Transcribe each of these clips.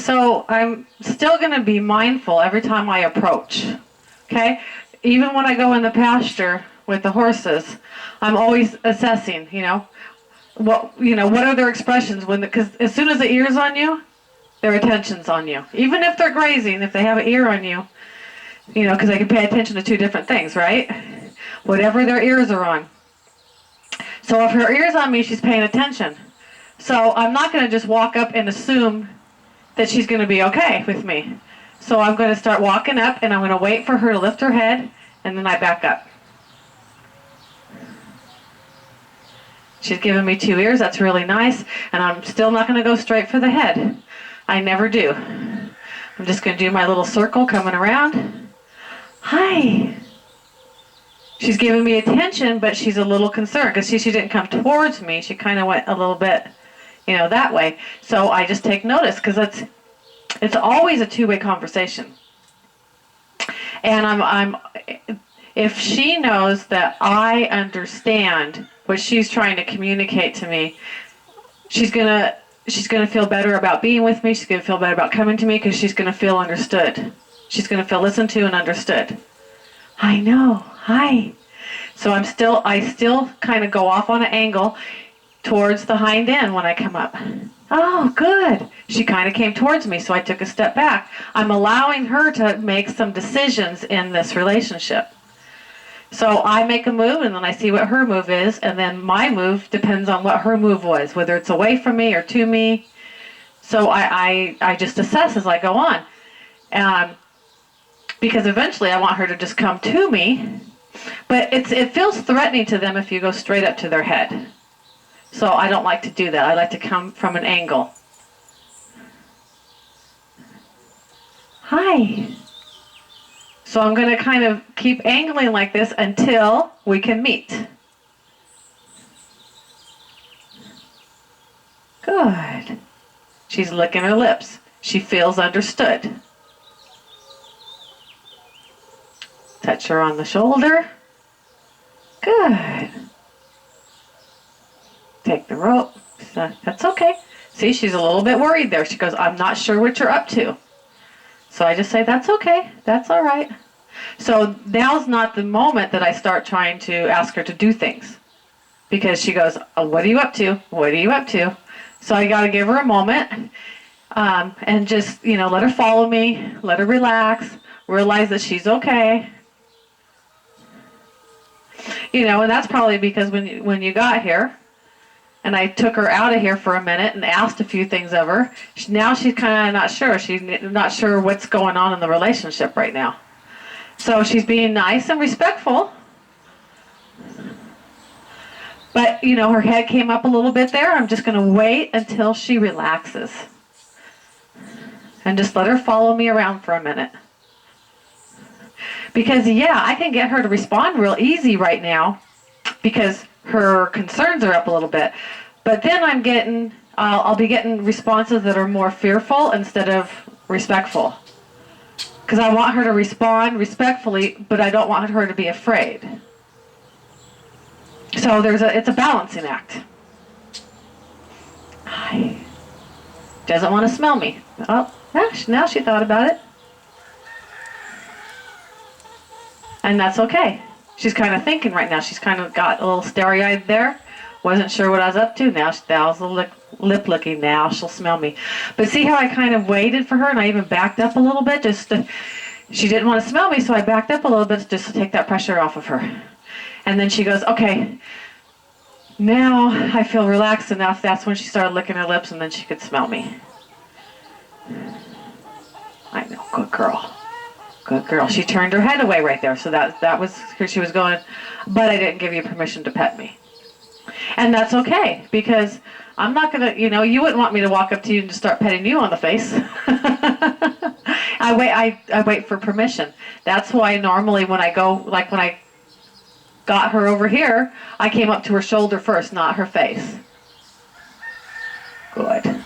So I'm still going to be mindful every time I approach. Okay? Even when I go in the pasture with the horses, I'm always assessing, what are their expressions because as soon as the ear's on you, their attention's on you. Even if they're grazing, if they have an ear on you, because they can pay attention to two different things, right? Whatever their ears are on. So if her ear's on me, she's paying attention. So I'm not going to just walk up and assume that she's going to be okay with me. So I'm going to start walking up, and I'm going to wait for her to lift her head, and then I back up. She's given me 2 ears. That's really nice. And I'm still not going to go straight for the head. I never do. I'm just going to do my little circle coming around. Hi. She's giving me attention, but she's a little concerned because she didn't come towards me. She kind of went a little bit, that way. So I just take notice because it's always a two-way conversation. And if she knows that I understand what she's trying to communicate to me, she's gonna feel better about being with me. She's gonna feel better about coming to me because she's gonna feel understood. She's gonna feel listened to and understood. I know. Hi. So I still kind of go off on an angle towards the hind end when I come up. Oh, good. She kind of came towards me, so I took a step back. I'm allowing her to make some decisions in this relationship. So I make a move, and then I see what her move is, and then my move depends on what her move was, whether it's away from me or to me. So I just assess as I go on. Because eventually I want her to just come to me, but it feels threatening to them if you go straight up to their head. So I don't like to do that. I like to come from an angle. Hi. So I'm going to kind of keep angling like this until we can meet. Good. She's licking her lips. She feels understood. Touch her on the shoulder. Good. Take the rope. That's okay. See, she's a little bit worried there. She goes, I'm not sure what you're up to. So I just say, that's okay. That's all right. So now's not the moment that I start trying to ask her to do things. Because she goes, oh, what are you up to? What are you up to? So I got to give her a moment and just, let her follow me. Let her relax. Realize that she's okay. And that's probably because when you got here, and I took her out of here for a minute and asked a few things of her, now she's kind of not sure. She's not sure what's going on in the relationship right now. So she's being nice and respectful. But, her head came up a little bit there. I'm just going to wait until she relaxes. And just let her follow me around for a minute. Because, I can get her to respond real easy right now because her concerns are up a little bit. But then I'll be getting responses that are more fearful instead of respectful. Because I want her to respond respectfully, but I don't want her to be afraid. So it's a balancing act. Hi. Doesn't want to smell me. Oh, now she thought about it. And that's okay. She's kind of thinking right now. She's kind of got a little starry-eyed there. Wasn't sure what I was up to. Now's the lip licking. Now she'll smell me. But see how I kind of waited for her, and I even backed up a little bit. She didn't want to smell me, so I backed up a little bit just to take that pressure off of her. And then she goes, okay, now I feel relaxed enough. That's when she started licking her lips, and then she could smell me. I know, good girl. Good girl. She turned her head away right there, so that was where she was going. But I didn't give you permission to pet me. And that's okay, because I'm not going to, you wouldn't want me to walk up to you and just start petting you on the face. I wait for permission. That's why normally when I go, like when I got her over here, I came up to her shoulder first, not her face. Good.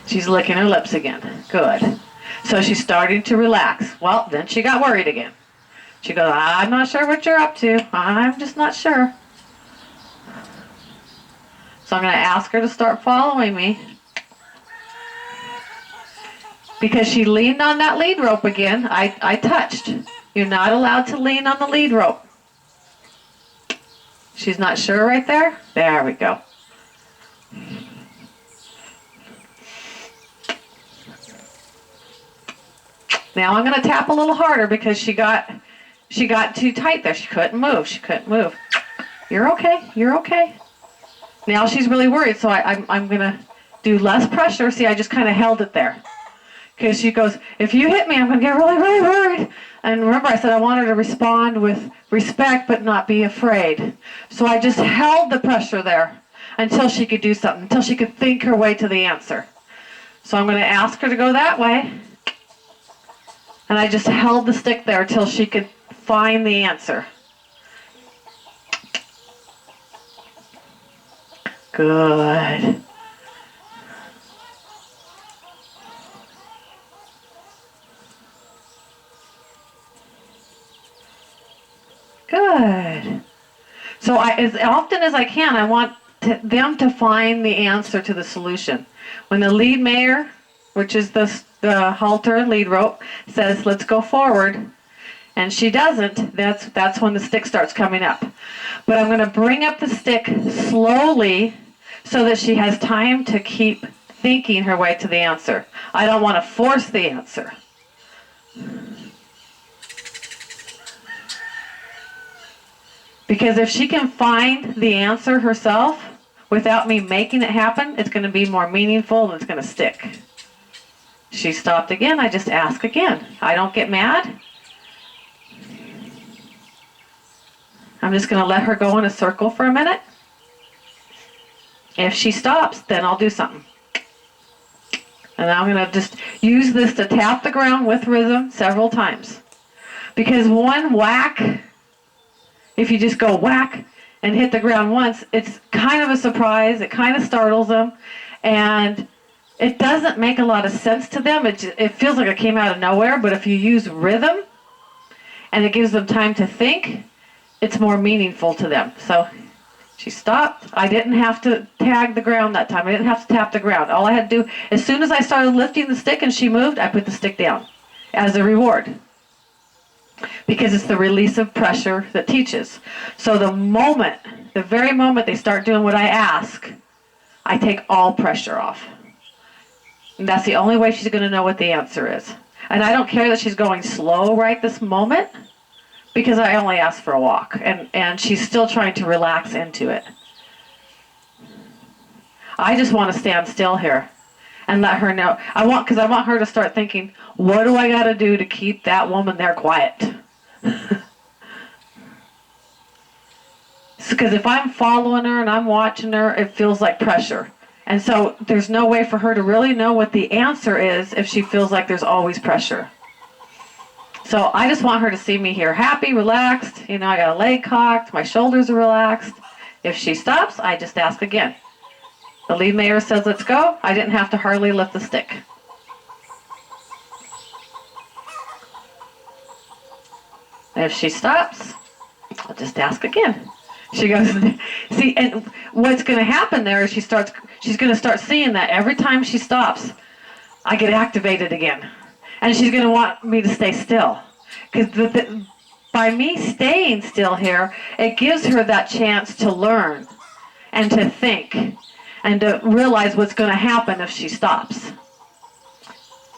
She's licking her lips again. Good. So she's starting to relax. Well, then she got worried again. She goes, I'm not sure what you're up to. I'm just not sure. So I'm going to ask her to start following me. Because she leaned on that lead rope again. I touched. You're not allowed to lean on the lead rope. She's not sure right there? There we go. Now I'm going to tap a little harder because she got too tight there. She couldn't move. She couldn't move. You're okay. You're okay. Now she's really worried, so I'm going to do less pressure. See, I just kind of held it there. Because she goes, if you hit me, I'm going to get really, really worried. And remember, I said I want her to respond with respect but not be afraid. So I just held the pressure there until she could do something, until she could think her way to the answer. So I'm going to ask her to go that way. And I just held the stick there until she could find the answer. Good. Good. So as often as I can, I want them to find the answer to the solution. When the lead mare, which is the halter lead rope, says, let's go forward, and she doesn't, that's when the stick starts coming up. But I'm going to bring up the stick slowly so that she has time to keep thinking her way to the answer. I don't want to force the answer. Because if she can find the answer herself without me making it happen, it's going to be more meaningful and it's going to stick. She stopped again. I just ask again. I don't get mad. I'm just going to let her go in a circle for a minute. If she stops, then I'll do something. And I'm going to just use this to tap the ground with rhythm several times. Because one whack, if you just go whack and hit the ground once, it's kind of a surprise. It kind of startles them. And it doesn't make a lot of sense to them. It feels like it came out of nowhere. But if you use rhythm and it gives them time to think, it's more meaningful to them. So she stopped. I didn't have to tag the ground that time. I didn't have to tap the ground. All I had to do, as soon as I started lifting the stick and she moved, I put the stick down as a reward. Because it's the release of pressure that teaches. So the very moment they start doing what I ask, I take all pressure off. And that's the only way she's going to know what the answer is. And I don't care that she's going slow right this moment, because I only asked for a walk. And she's still trying to relax into it. I just want to stand still here and let her know. Because I want her to start thinking, what do I got to do to keep that woman there quiet? Because if I'm following her and I'm watching her, it feels like pressure. And so there's no way for her to really know what the answer is if she feels like there's always pressure. So I just want her to see me here happy, relaxed. You know, I got a leg cocked, my shoulders are relaxed. If she stops, I just ask again. The lead mare says, let's go. I didn't have to hardly lift the stick. If she stops, I'll just ask again. She goes, see, and what's going to happen there is she's going to start seeing that every time she stops, I get activated again. And she's going to want me to stay still. Because by me staying still here, it gives her that chance to learn and to think and to realize what's going to happen if she stops.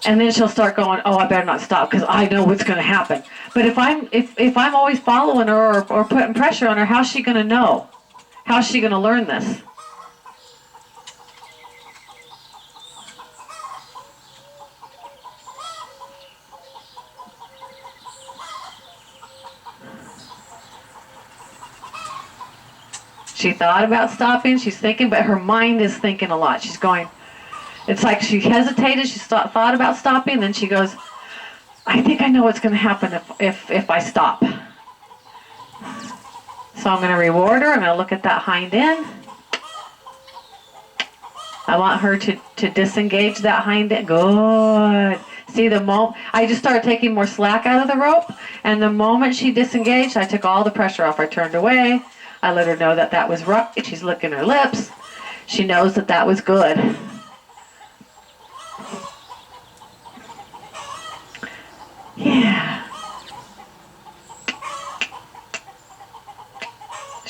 And then she'll start going, oh, I better not stop because I know what's going to happen. But if I'm always following her or putting pressure on her, how's she going to know? How's she going to learn this? She thought about stopping. She's thinking, but her mind is thinking a lot. She's going, it's like she hesitated. She thought about stopping. Then she goes, I think I know what's going to happen if I stop. So I'm going to reward her. I'm going to look at that hind end. I want her to disengage that hind end. Good. See, the moment I just started taking more slack out of the rope, and the moment she disengaged, I took all the pressure off. I turned away. I let her know that that was right. She's licking her lips. She knows that that was good.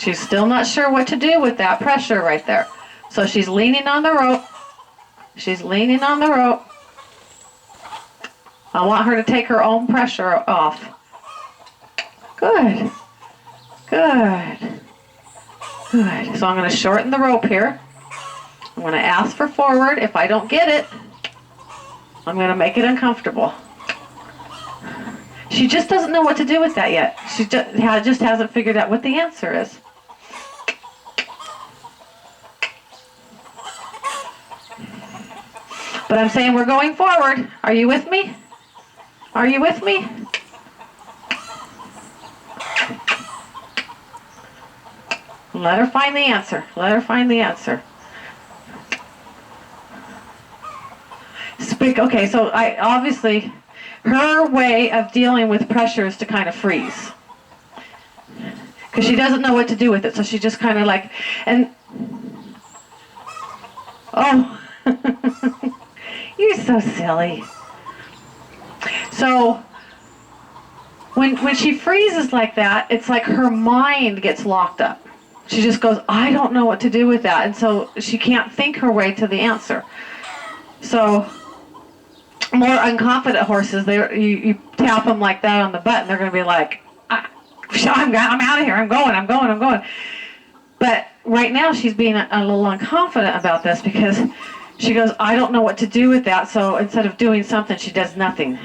She's still not sure what to do with that pressure right there. So she's leaning on the rope. She's leaning on the rope. I want her to take her own pressure off. Good. Good. Good. So I'm going to shorten the rope here. I'm going to ask for forward. If I don't get it, I'm going to make it uncomfortable. She just doesn't know what to do with that yet. She just hasn't figured out what the answer is. But I'm saying we're going forward. Are you with me? Are you with me? Let her find the answer. Let her find the answer. Okay, so obviously her way of dealing with pressure is to kind of freeze. Because she doesn't know what to do with it. So she just kind of like, and, oh, you're so silly. So when she freezes like that, it's like her mind gets locked up. She just goes, I don't know what to do with that. And so she can't think her way to the answer. So more unconfident horses, you tap them like that on the butt, and they're going to be like, I'm out of here. I'm going. But right now she's being a little unconfident about this because she goes, I don't know what to do with that. So instead of doing something, she does nothing.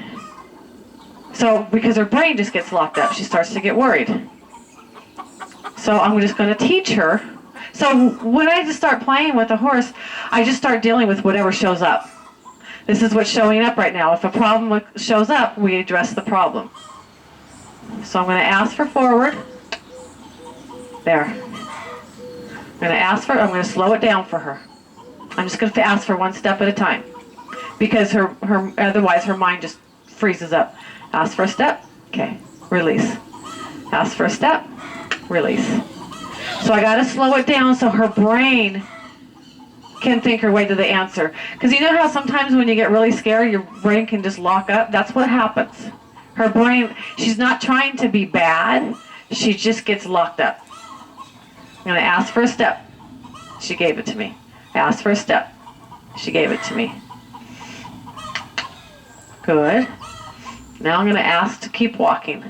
So because her brain just gets locked up, she starts to get worried. So I'm just going to teach her. So when I just start playing with a horse, I just start dealing with whatever shows up. This is what's showing up right now. If a problem shows up, we address the problem. So I'm going to ask for forward. There. I'm going to slow it down for her. I'm just going to ask for one step at a time. Because otherwise her mind just freezes up. Ask for a step. Okay. Release. Ask for a step. Release. So I got to slow it down so her brain can think her way to the answer. Because you know how sometimes when you get really scared, your brain can just lock up? That's what happens. Her brain, she's not trying to be bad. She just gets locked up. I'm going to ask for a step. She gave it to me. I asked for a step. She gave it to me. Good. Now I'm going to ask to keep walking.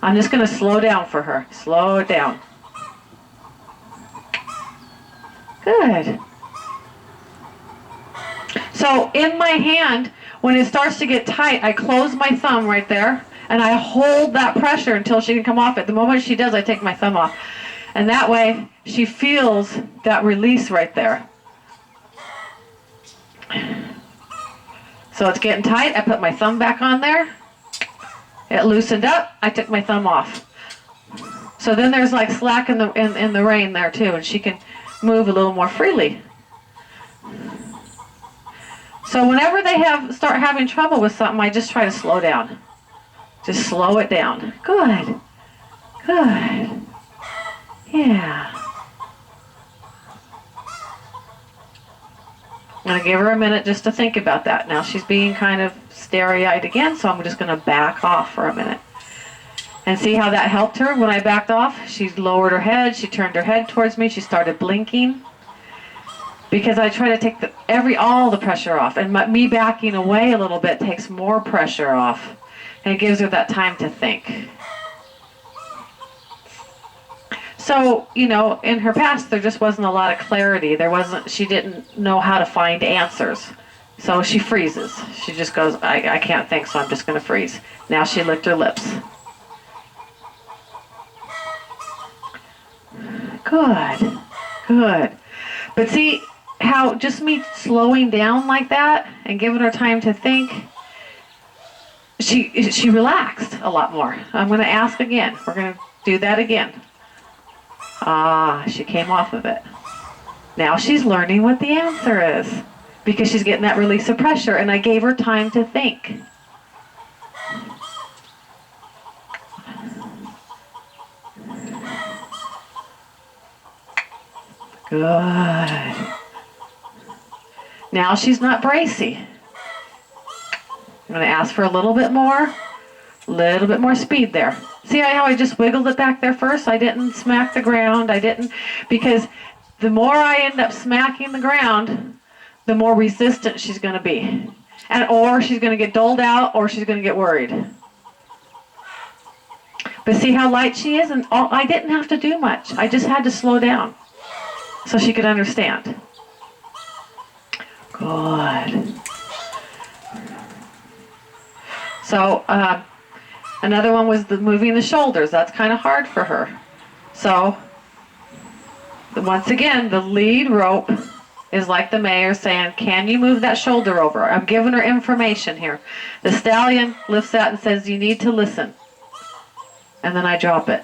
I'm just going to slow down for her. Slow it down. Good. So in my hand, when it starts to get tight, I close my thumb right there, and I hold that pressure until she can come off it. The moment she does, I take my thumb off. And that way, she feels that release right there. So it's getting tight. I put my thumb back on there. It loosened up. I took my thumb off. So then there's like slack in the rein there too, and she can move a little more freely. So whenever they start having trouble with something, I just try to slow down. Just slow it down. Good. Good. Yeah. I'm going to give her a minute just to think about that. Now she's being kind of starry-eyed again, so I'm just going to back off for a minute. And see how that helped her when I backed off? She lowered her head, she turned her head towards me, she started blinking. Because I try to take all the pressure off. And me backing away a little bit takes more pressure off. And it gives her that time to think. So, in her past, there just wasn't a lot of clarity. She didn't know how to find answers. So she freezes. She just goes, I can't think, so I'm just going to freeze. Now she licked her lips. Good. Good. But see how just me slowing down like that and giving her time to think, she relaxed a lot more. I'm going to ask again. We're going to do that again. She came off of it. Now she's learning what the answer is because she's getting that release of pressure, and I gave her time to think. Good. Now she's not bracy. I'm going to ask for a little bit more speed there. See how I just wiggled it back there first? I didn't smack the ground. I didn't, because the more I end up smacking the ground, the more resistant she's going to be. And or she's going to get doled out, or she's going to get worried. But see how light she is? And I didn't have to do much. I just had to slow down so she could understand. Good. So another one was moving the shoulders. That's kind of hard for her. So once again, the lead rope is like the mayor saying, can you move that shoulder over? I'm giving her information here. The stallion lifts out and says, you need to listen. And then I drop it.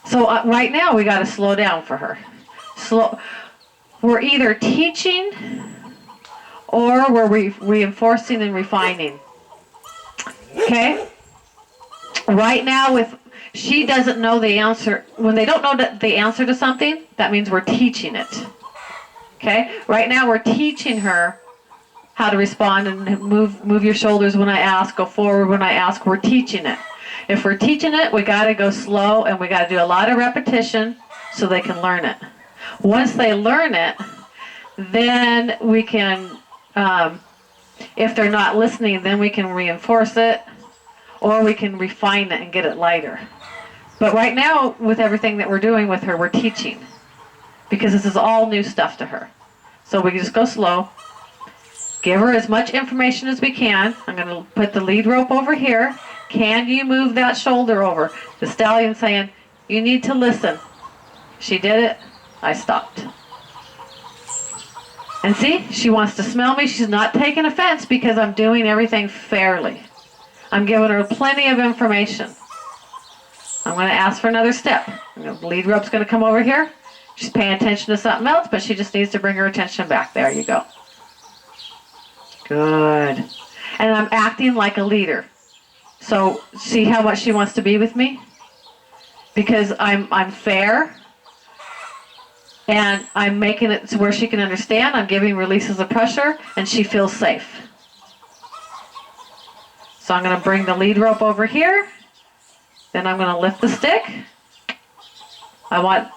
So right now we got to slow down for her. We're either teaching or we're reinforcing and refining. Okay? Right now, she doesn't know the answer. When they don't know the answer to something, that means we're teaching it. Okay? Right now we're teaching her how to respond and move your shoulders when I ask, go forward when I ask. We're teaching it. If we're teaching it, we got to go slow and we got to do a lot of repetition so they can learn it. Once they learn it, then we can, if they're not listening, then we can reinforce it or we can refine it and get it lighter. But right now, with everything that we're doing with her, we're teaching because this is all new stuff to her. So we can just go slow. Give her as much information as we can. I'm going to put the lead rope over here. Can you move that shoulder over? The stallion saying, you need to listen. She did it. I stopped. And see, she wants to smell me. She's not taking offense because I'm doing everything fairly. I'm giving her plenty of information. I'm going to ask for another step. The lead rope's going to come over here. She's paying attention to something else, but she just needs to bring her attention back. There you go. Good. And I'm acting like a leader. So see how much she wants to be with me? Because I'm fair. And I'm making it to where she can understand. I'm giving releases of pressure, and she feels safe. So I'm going to bring the lead rope over here. Then I'm going to lift the stick. I want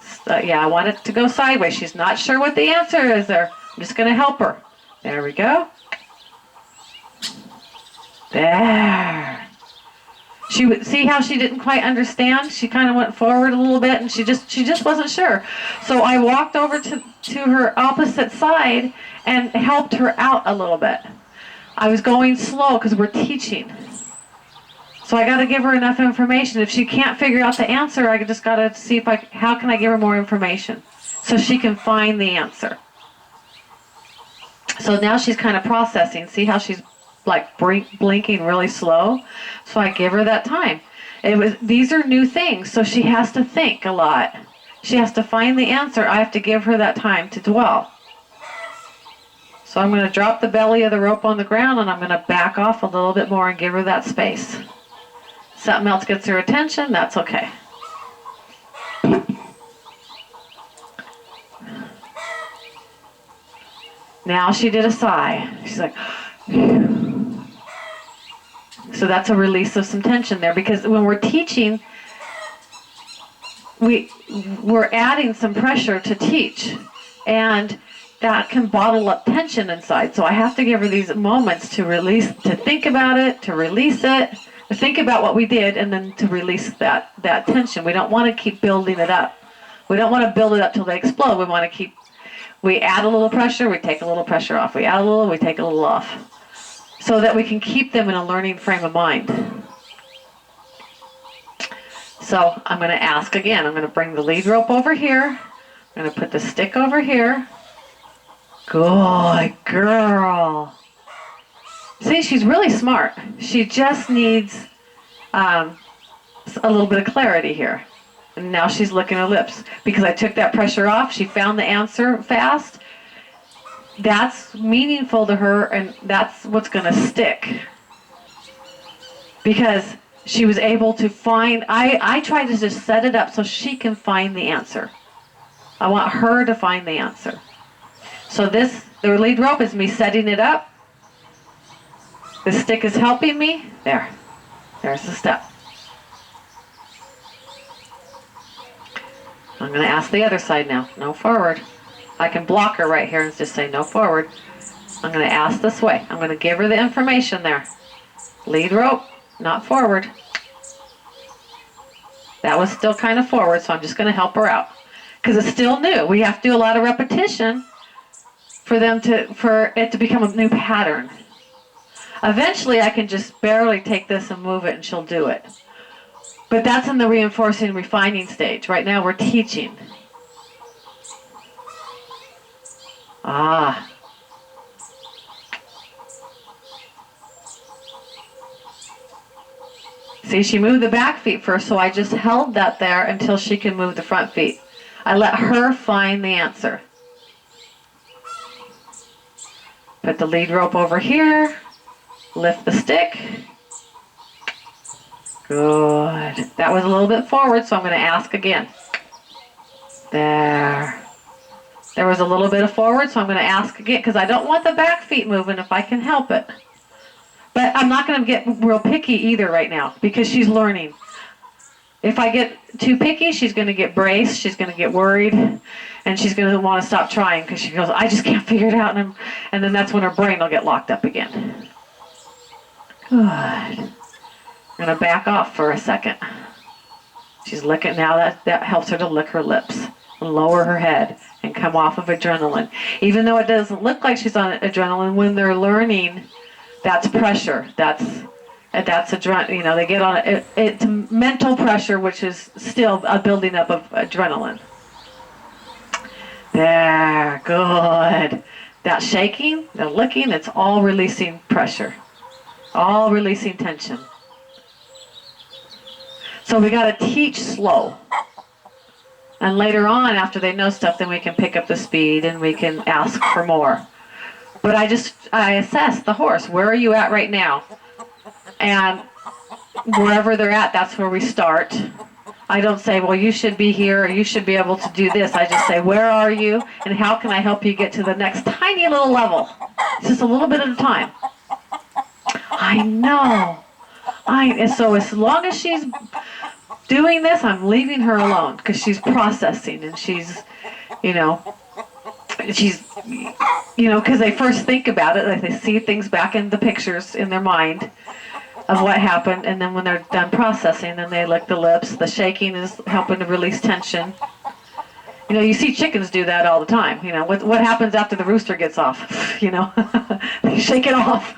it to go sideways. She's not sure what the answer is there. I'm just going to help her. There we go. There. She would see how she didn't quite understand. She kind of went forward a little bit, and she just wasn't sure. So I walked over to her opposite side and helped her out a little bit. I was going slow because we're teaching. So I got to give her enough information. If she can't figure out the answer, I just got to see how can I give her more information so she can find the answer. So now she's kind of processing. See how she's like blinking really slow? So I give her that time. These are new things, so she has to think a lot. She has to find the answer. I have to give her that time to dwell. So I'm going to drop the belly of the rope on the ground, and I'm going to back off a little bit more and give her that space. Something else gets her attention, that's okay. Now she did a sigh. She's like, phew. So that's a release of some tension there, because when we're teaching, we're adding some pressure to teach, and that can bottle up tension inside. So I have to give her these moments to release, to think about it, to release it, to think about what we did, and then to release that tension. We don't want to keep building it up. We don't want to build it up till they explode. We want to we add a little pressure, we take a little pressure off. We add a little, we take a little off. So that we can keep them in a learning frame of mind. So I'm going to ask again. I'm going to bring the lead rope over here. I'm going to put the stick over here. Good girl. See, she's really smart. She just needs a little bit of clarity here. And now she's licking her lips. Because I took that pressure off, she found the answer fast. That's meaningful to her, and that's what's going to stick. Because she was able to find, I try to just set it up so she can find the answer. I want her to find the answer. So the lead rope is me setting it up. The stick is helping me. There's the step. I'm going to ask the other side now. No forward. I can block her right here and just say no forward. I'm going to ask this way. I'm going to give her the information there. Lead rope, not forward. That was still kind of forward, so I'm just going to help her out. Because it's still new. We have to do a lot of repetition for it to become a new pattern. Eventually, I can just barely take this and move it, and she'll do it. But that's in the reinforcing and refining stage. Right now, we're teaching. Ah. See, she moved the back feet first, so I just held that there until she can move the front feet. I let her find the answer. Put the lead rope over here. Lift the stick. Good. That was a little bit forward, so I'm going to ask again. There. There was a little bit of forward, so I'm going to ask again, because I don't want the back feet moving if I can help it. But I'm not going to get real picky either right now, because she's learning. If I get too picky, she's going to get braced, she's going to get worried, and she's going to want to stop trying, because she goes, I just can't figure it out, and then that's when her brain will get locked up again. Good. I'm going to back off for a second. She's licking now. That helps her to lick her lips and lower her head and come off of adrenaline. Even though it doesn't look like she's on adrenaline, when they're learning, that's pressure. That's adrenaline. You know, they get on it. It's mental pressure, which is still a building up of adrenaline. There, good. That shaking, the licking, it's all releasing pressure, all releasing tension. So we got to teach slow. And later on, after they know stuff, then we can pick up the speed and we can ask for more. But I assess the horse. Where are you at right now? And wherever they're at, that's where we start. I don't say, well, you should be here or you should be able to do this. I just say, where are you and how can I help you get to the next tiny little level? It's just a little bit at a time. I know. And so as long as she's doing this, I'm leaving her alone because she's processing and she's, because they first think about it, like they see things back in the pictures in their mind of what happened, and then when they're done processing, then they lick the lips. The shaking is helping to release tension. You see chickens do that all the time. What happens after the rooster gets off? They shake it off.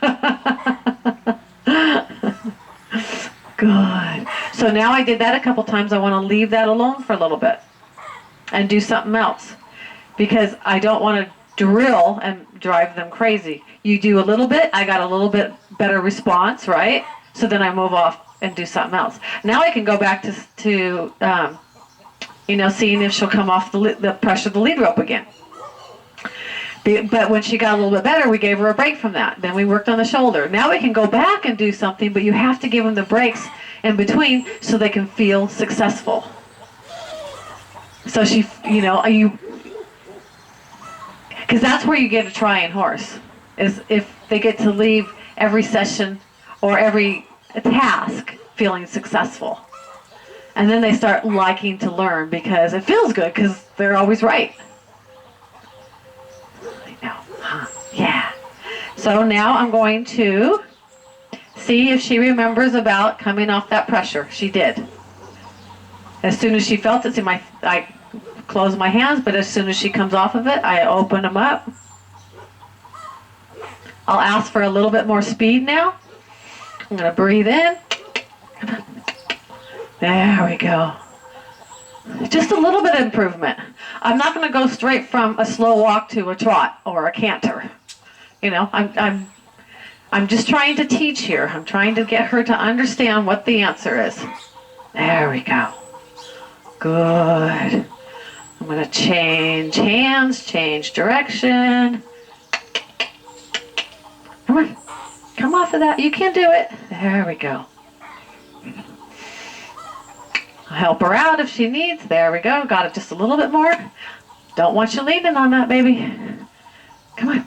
Good. So now I did that a couple times. I want to leave that alone for a little bit and do something else because I don't want to drill and drive them crazy. You do a little bit, I got a little bit better response, right? So then I move off and do something else. Now I can go back to seeing if she'll come off the pressure of the lead rope again. But when she got a little bit better, we gave her a break from that. Then we worked on the shoulder. Now we can go back and do something, but you have to give them the breaks in between so they can feel successful. So because that's where you get a trying horse, is if they get to leave every session or every task feeling successful. And then they start liking to learn because it feels good because they're always right. Yeah. So now I'm going to see if she remembers about coming off that pressure. She did. As soon as she felt it, I close my hands, but as soon as she comes off of it, I open them up. I'll ask for a little bit more speed now. I'm going to breathe in. There we go. Just a little bit of improvement. I'm not going to go straight from a slow walk to a trot or a canter. I'm just trying to teach here. I'm trying to get her to understand what the answer is. There we go. Good. I'm going to change hands, change direction. Come on. Come off of that. You can do it. There we go. I'll help her out if she needs. There we go. Got it just a little bit more. Don't want you leaning on that, baby. Come on.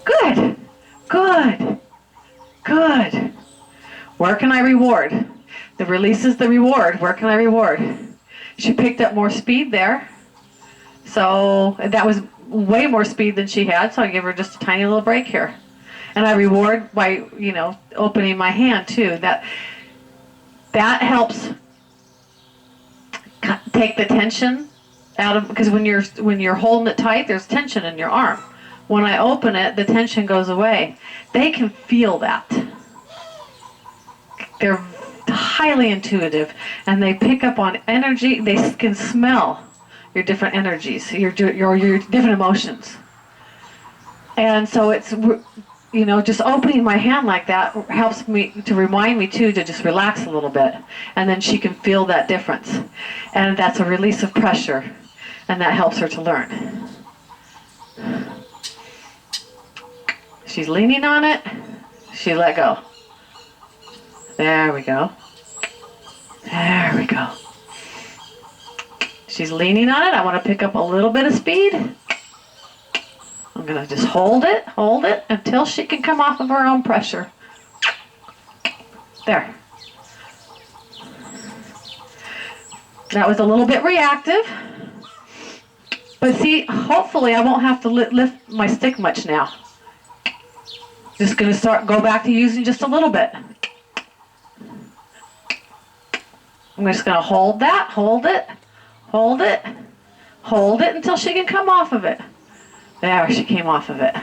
Good. Good. Good. Where can I reward? The release is the reward. Where can I reward? She picked up more speed there. So that was way more speed than she had, so I give her just a tiny little break here. And I reward by, opening my hand too. That helps take the tension out of, because when you're holding it tight, there's tension in your arm. When I open it, the tension goes away. They can feel that. They're highly intuitive, and they pick up on energy. They can smell your different energies, your different emotions. And so it's, just opening my hand like that helps me to remind me too to just relax a little bit, and then she can feel that difference, and that's a release of pressure, and that helps her to learn. She's leaning on it. She let go. There we go. There we go. She's leaning on it. I want to pick up a little bit of speed. I'm going to just hold it until she can come off of her own pressure. There. That was a little bit reactive. But see, hopefully I won't have to lift my stick much now. Just going to go back to using just a little bit. I'm just going to hold that, hold it until she can come off of it. There, she came off of it.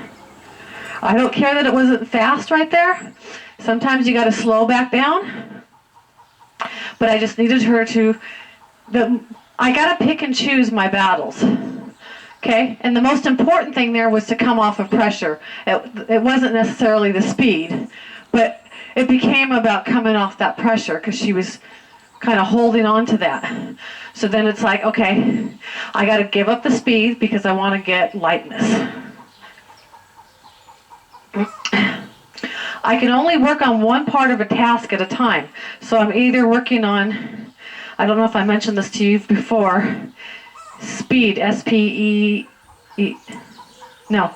I don't care that it wasn't fast right there. Sometimes you got to slow back down. But I just needed her to, I got to pick and choose my battles. Okay? And the most important thing there was to come off of pressure. It wasn't necessarily the speed, but it became about coming off that pressure because she was kind of holding on to that. So then it's like, okay, I got to give up the speed because I want to get lightness. I can only work on one part of a task at a time. So I'm either working on, I don't know if I mentioned this to you before, speed, S-P-E-E, no.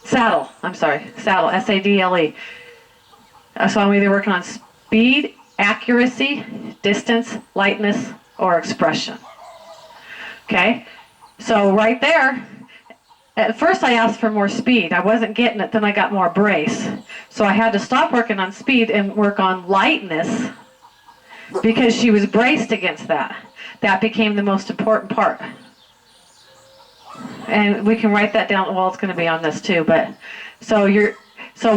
Saddle, I'm sorry, saddle, S-A-D-L-E. So I'm either working on speed, accuracy, distance, lightness, or expression. Okay? So right there, at first I asked for more speed. I wasn't getting it, then I got more brace. So I had to stop working on speed and work on lightness because she was braced against that. That became the most important part. And we can write that down. Well, it's going to be on this too. But so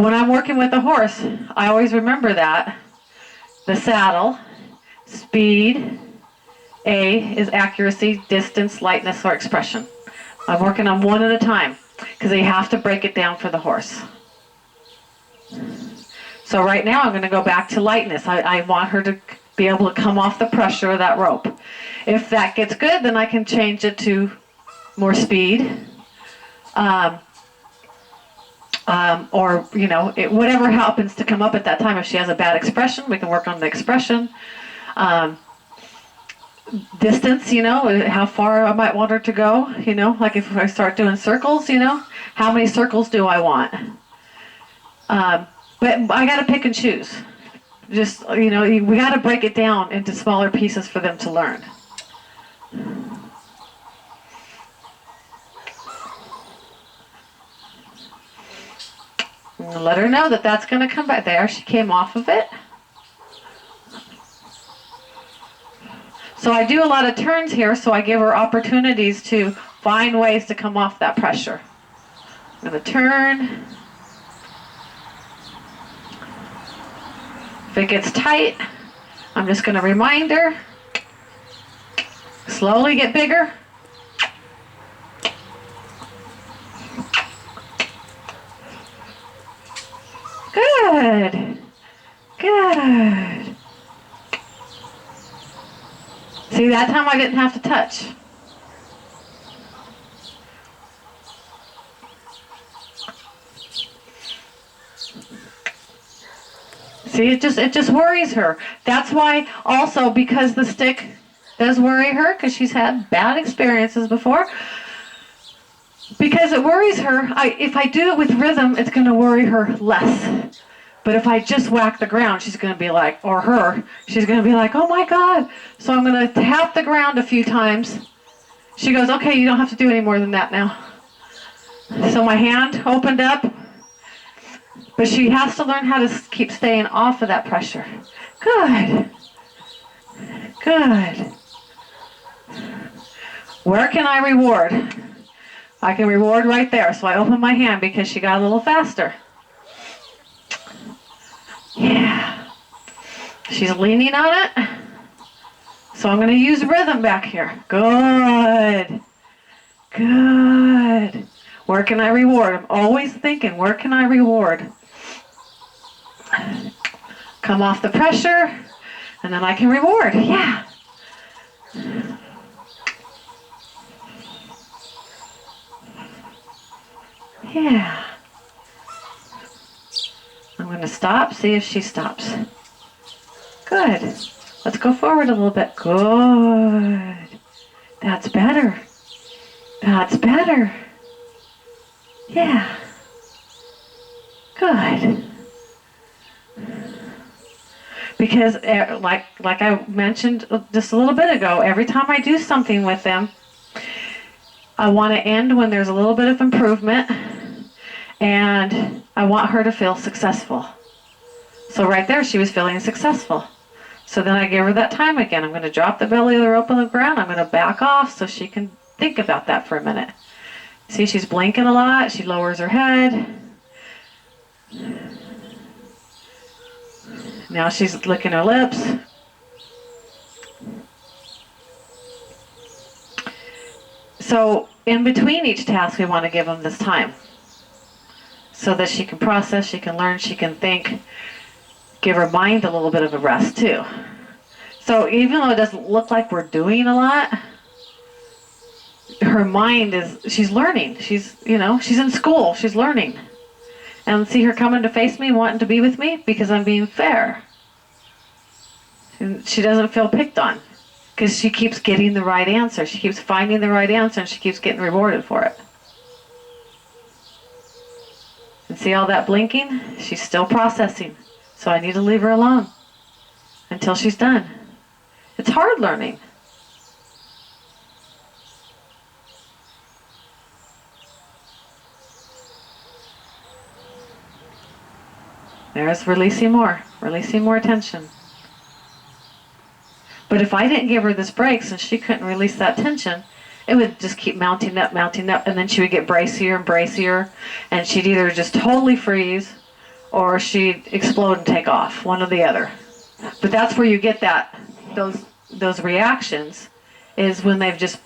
when I'm working with a horse, I always remember that. The saddle, speed, A is accuracy, distance, lightness, or expression. I'm working on one at a time because you have to break it down for the horse. So right now I'm going to go back to lightness. I want her to be able to come off the pressure of that rope. If that gets good, then I can change it to more speed. Or, whatever happens to come up at that time. If she has a bad expression, we can work on the expression. Distance, how far I might want her to go, like if I start doing circles, how many circles do I want? But I got to pick and choose. Just, we got to break it down into smaller pieces for them to learn. Let her know that that's going to come back. There, she came off of it. So I do a lot of turns here, so I give her opportunities to find ways to come off that pressure. I'm going to turn. If it gets tight, I'm just going to remind her. Slowly get bigger. Good. Good. See, that time I didn't have to touch. See, it just worries her. That's why also, because the stick does worry her, because she's had bad experiences before, because it worries her, if I do it with rhythm, it's going to worry her less. But if I just whack the ground, she's going to be like, or her, she's going to be like, oh my God. So I'm going to tap the ground a few times. She goes, okay, you don't have to do any more than that now. So my hand opened up, but she has to learn how to keep staying off of that pressure. Good. Good. Where can I reward? I can reward right there. So I open my hand because she got a little faster. Yeah. She's leaning on it. So I'm going to use rhythm back here. Good. Good. Where can I reward? I'm always thinking, where can I reward? Come off the pressure, and then I can reward. Yeah. Yeah. I'm going to stop, see if she stops. Good. Let's go forward a little bit. Good. That's better. That's better. Yeah. Good. Because like I mentioned just a little bit ago, every time I do something with them, I want to end when there's a little bit of improvement, and I want her to feel successful. So right there, she was feeling successful. So then I give her that time again. I'm going to drop the belly of the rope on the ground. I'm going to back off so she can think about that for a minute. See, she's blinking a lot. She lowers her head. Now she's licking her lips. So in between each task, we want to give them this time so that she can process, she can learn, she can think, give her mind a little bit of a rest too. So even though it doesn't look like we're doing a lot, her mind she's learning. She's in school, she's learning. And see her coming to face me, wanting to be with me because I'm being fair. And she doesn't feel picked on because she keeps getting the right answer. She keeps finding the right answer and she keeps getting rewarded for it. And see all that blinking? She's still processing. So I need to leave her alone until she's done. It's hard learning. There's releasing more tension. But if I didn't give her this break, since she couldn't release that tension, it would just keep mounting up, and then she would get bracier and bracier, and she'd either just totally freeze, or she'd explode and take off, one or the other. But that's where you get those reactions, is when they've just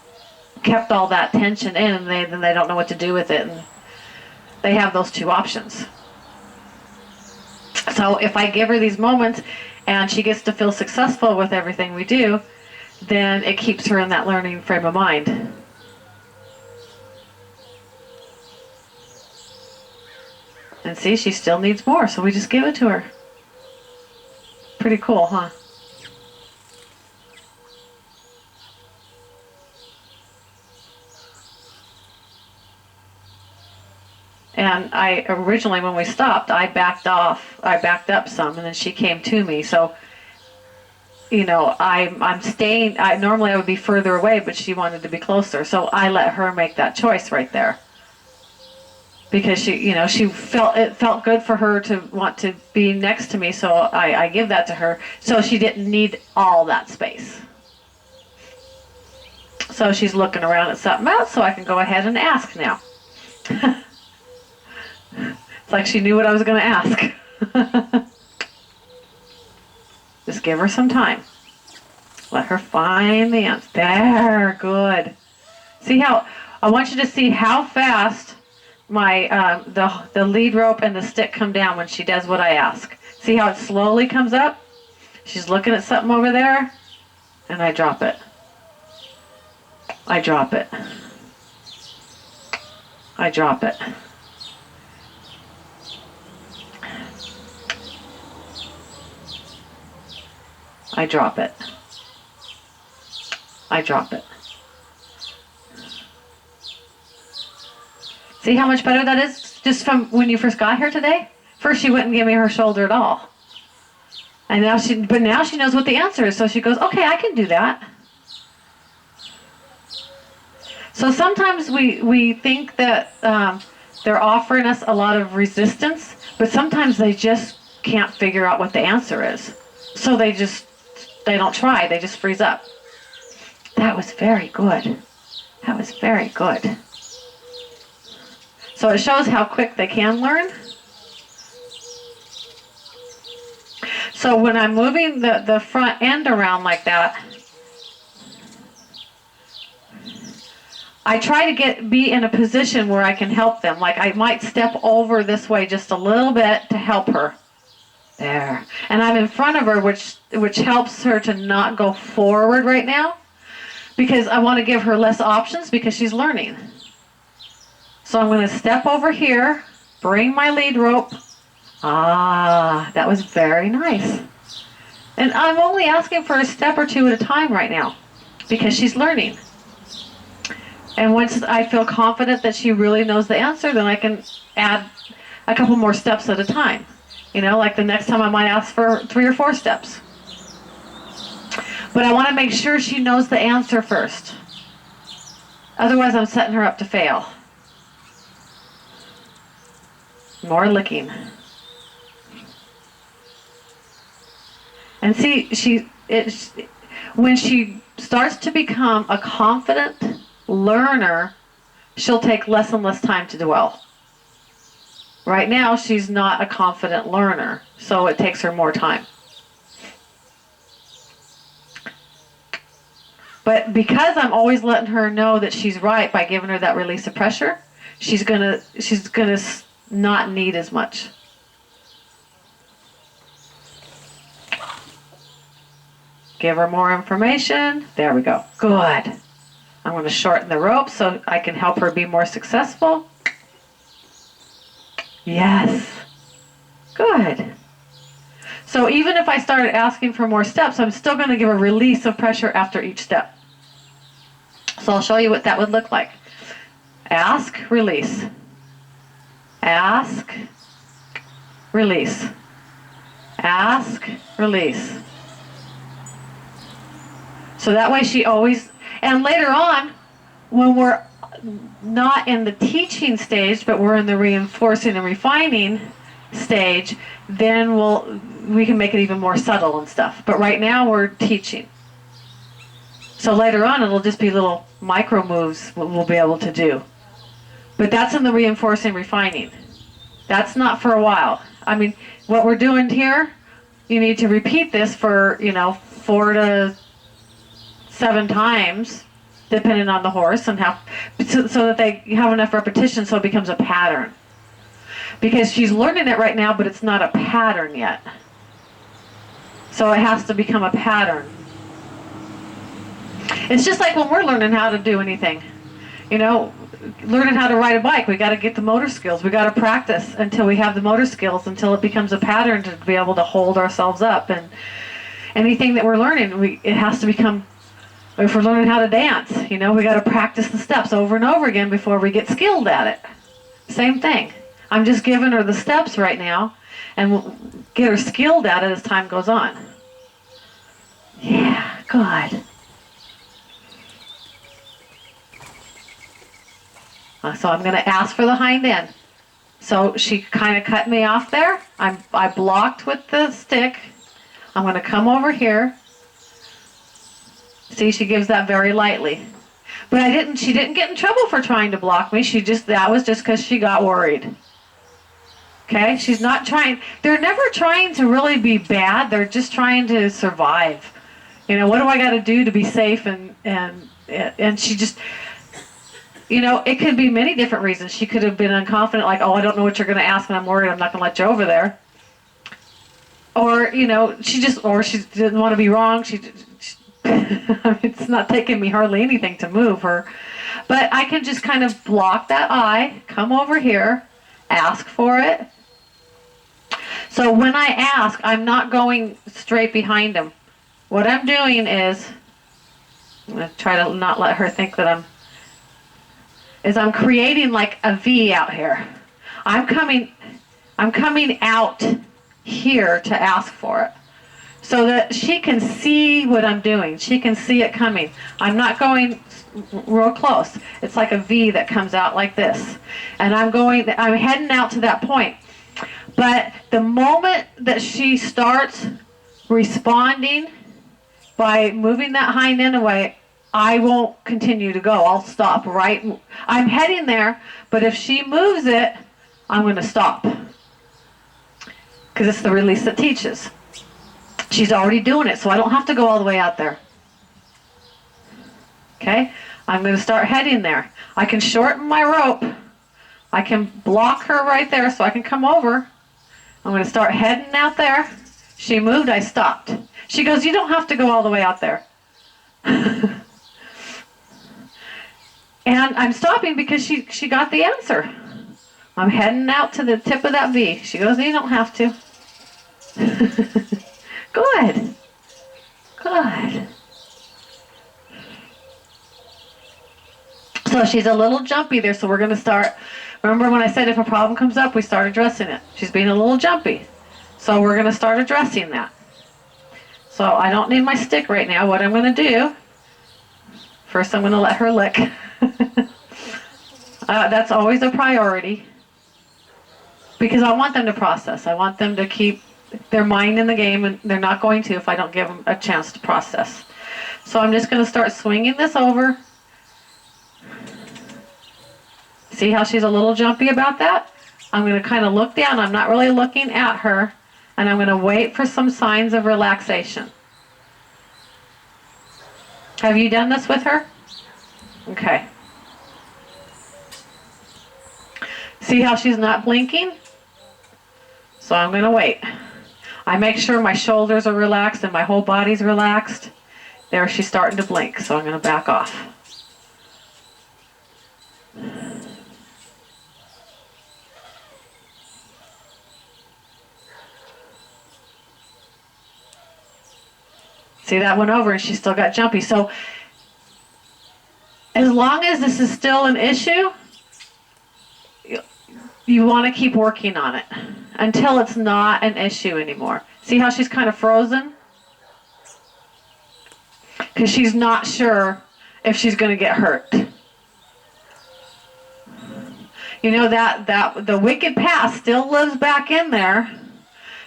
kept all that tension in, and then they don't know what to do with it, and they have those two options. So if I give her these moments and she gets to feel successful with everything we do, then it keeps her in that learning frame of mind. And see, she still needs more, so we just give it to her. Pretty cool, huh? And I originally, when we stopped, I backed up some, and then she came to me. So, I'm staying. Normally I would be further away, but she wanted to be closer. So I let her make that choice right there. Because she felt good for her to want to be next to me. So I give that to her. So she didn't need all that space. So she's looking around at something else, so I can go ahead and ask now. It's like she knew what I was going to ask. Just give her some time. Let her find the answer. There, good. See how, I want you to see how fast my the lead rope and the stick come down when she does what I ask. See how it slowly comes up? She's looking at something over there, and I drop it. I drop it. I drop it. I drop it. I drop it. See how much better that is just from when you first got here today? First, she wouldn't give me her shoulder at all. And now she knows what the answer is. So she goes, okay, I can do that. So sometimes we think that they're offering us a lot of resistance, but sometimes they just can't figure out what the answer is. So they don't try. They just freeze up. That was very good. That was very good. So it shows how quick they can learn. So when I'm moving the front end around like that, I try to be in a position where I can help them. Like I might step over this way just a little bit to help her. There. And I'm in front of her, which helps her to not go forward right now, because I want to give her less options because she's learning. So I'm going to step over here, bring my lead rope. Ah, that was very nice. And I'm only asking for a step or two at a time right now because she's learning. And once I feel confident that she really knows the answer, then I can add a couple more steps at a time. You know, like the next time I might ask for 3 or 4 steps. But I want to make sure she knows the answer first. Otherwise, I'm setting her up to fail. More licking. And see, when she starts to become a confident learner, she'll take less and less time to dwell. Right now, she's not a confident learner, so it takes her more time. But because I'm always letting her know that she's right by giving her that release of pressure, she's gonna not need as much. Give her more information. There we go. Good. I'm going to shorten the rope so I can help her be more successful. Yes. Good. So even if I started asking for more steps, I'm still going to give a release of pressure after each step. So I'll show you what that would look like. Ask, release. Ask, release. Ask, release. So that way she always, and later on, when we're not in the teaching stage, but we're in the reinforcing and refining stage, then we can make it even more subtle and stuff. But right now we're teaching. So later on it'll just be little micro moves we'll be able to do. But that's in the reinforcing refining. That's not for a while. I mean, what we're doing here, you need to repeat this for, 4 to 7 times, depending on the horse, and so that they have enough repetition so it becomes a pattern. Because she's learning it right now, but it's not a pattern yet. So it has to become a pattern. It's just like when we're learning how to do anything. Learning how to ride a bike, we got to get the motor skills. We got to practice until we have the motor skills, until it becomes a pattern to be able to hold ourselves up. And anything that we're learning, it has to become. If we're learning how to dance, we got to practice the steps over and over again before we get skilled at it. Same thing. I'm just giving her the steps right now, and we'll get her skilled at it as time goes on. Yeah, good. So I'm going to ask for the hind end. So she kind of cut me off there. I blocked with the stick. I'm going to come over here. See, she gives that very lightly. But she didn't get in trouble for trying to block me. That was just because she got worried. Okay? She's not trying, they're never trying to really be bad. They're just trying to survive. What do I got to do to be safe? And she just, it could be many different reasons. She could have been unconfident, like, oh, I don't know what you're going to ask, and I'm worried I'm not going to let you over there. Or, she didn't want to be wrong. It's not taking me hardly anything to move her. But I can just kind of block that eye, come over here, ask for it. So when I ask, I'm not going straight behind him. What I'm doing is, I'm going to try to not let her think that I'm creating like a V out here. I'm coming, I'm coming out here to ask for it, so that she can see what I'm doing. She can see it coming. I'm not going real close. It's like a V that comes out like this. And I'm heading out to that point. But the moment that she starts responding by moving that hind end away, I won't continue to go. I'll stop right. I'm heading there, but if she moves it, I'm going to stop. Because it's the release that teaches. She's already doing it, so I don't have to go all the way out there. Okay? I'm going to start heading there. I can shorten my rope. I can block her right there so I can come over. I'm going to start heading out there. She moved, I stopped. She goes, you don't have to go all the way out there. And I'm stopping because she got the answer. I'm heading out to the tip of that V. She goes, you don't have to. Good. Good. So she's a little jumpy there, so we're going to start. Remember when I said if a problem comes up, we start addressing it. She's being a little jumpy. So we're going to start addressing that. So I don't need my stick right now. What I'm going to do, first I'm going to let her lick. That's always a priority. Because I want them to process. I want them to keep their mind in the game, and they're not going to if I don't give them a chance to process. So I'm just going to start swinging this over. See how she's a little jumpy about that? I'm going to kind of look down. I'm not really looking at her. And I'm going to wait for some signs of relaxation. Have you done this with her? Okay. See how she's not blinking? So I'm going to wait. I make sure my shoulders are relaxed and my whole body's relaxed. There, she's starting to blink, so I'm going to back off. See, that went over and she still got jumpy. So as long as this is still an issue, you want to keep working on it until it's not an issue anymore. See how she's kind of frozen? Because she's not sure if she's going to get hurt. You know that the wicked past still lives back in there,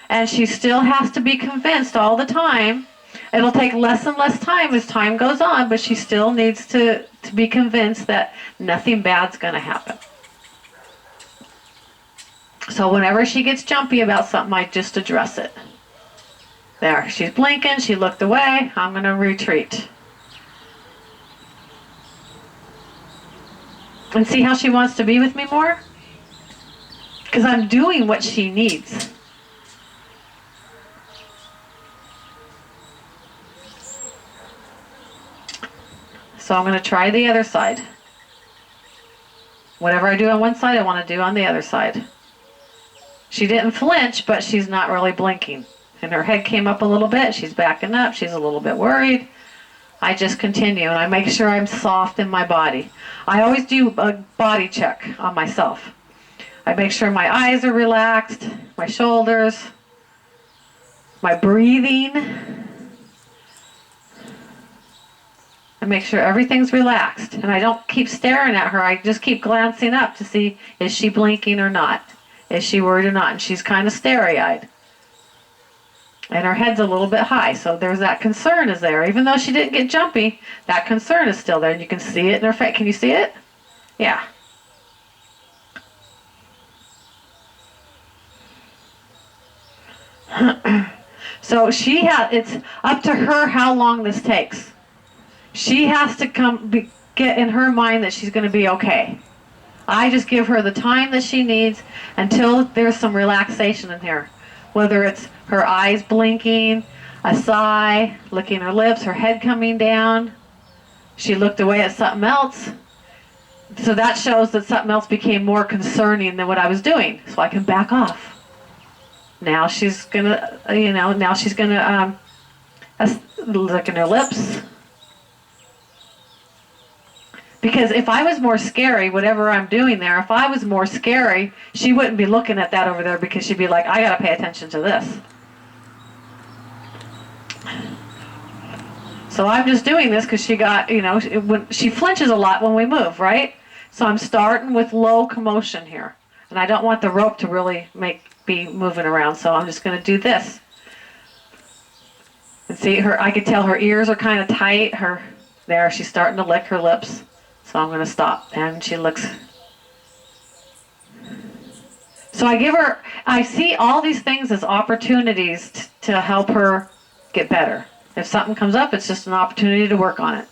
and she still has to be convinced all the time. It'll take less and less time as time goes on, but she still needs to be convinced that nothing bad's going to happen. So whenever she gets jumpy about something, I just address it. There, she's blinking, she looked away, I'm going to retreat. And see how she wants to be with me more? Because I'm doing what she needs. So I'm going to try the other side. Whatever I do on one side, I want to do on the other side. She didn't flinch, but she's not really blinking. And her head came up a little bit. She's backing up. She's a little bit worried. I just continue, and I make sure I'm soft in my body. I always do a body check on myself. I make sure my eyes are relaxed, my shoulders, my breathing. I make sure everything's relaxed, and I don't keep staring at her. I just keep glancing up to see, is she blinking or not? Is she worried or not? And she's kind of starry-eyed. And her head's a little bit high, so there's that concern is there. Even though she didn't get jumpy, that concern is still there. And you can see it in her face. Can you see it? Yeah. So it's up to her how long this takes. She has to get in her mind that she's going to be okay. I just give her the time that she needs until there's some relaxation in here. Whether it's her eyes blinking, a sigh, licking her lips, her head coming down. She looked away at something else. So that shows that something else became more concerning than what I was doing. So I can back off. Now she's gonna, licking her lips. Because if I was more scary, whatever I'm doing there, if I was more scary, she wouldn't be looking at that over there because she'd be like, I got to pay attention to this. So I'm just doing this because she got, she flinches a lot when we move, right? So I'm starting with low commotion here. And I don't want the rope to really be moving around, so I'm just going to do this. And see, I could tell her ears are kind of tight. There, she's starting to lick her lips. So I'm going to stop. And she looks. So I see all these things as opportunities to help her get better. If something comes up, it's just an opportunity to work on it.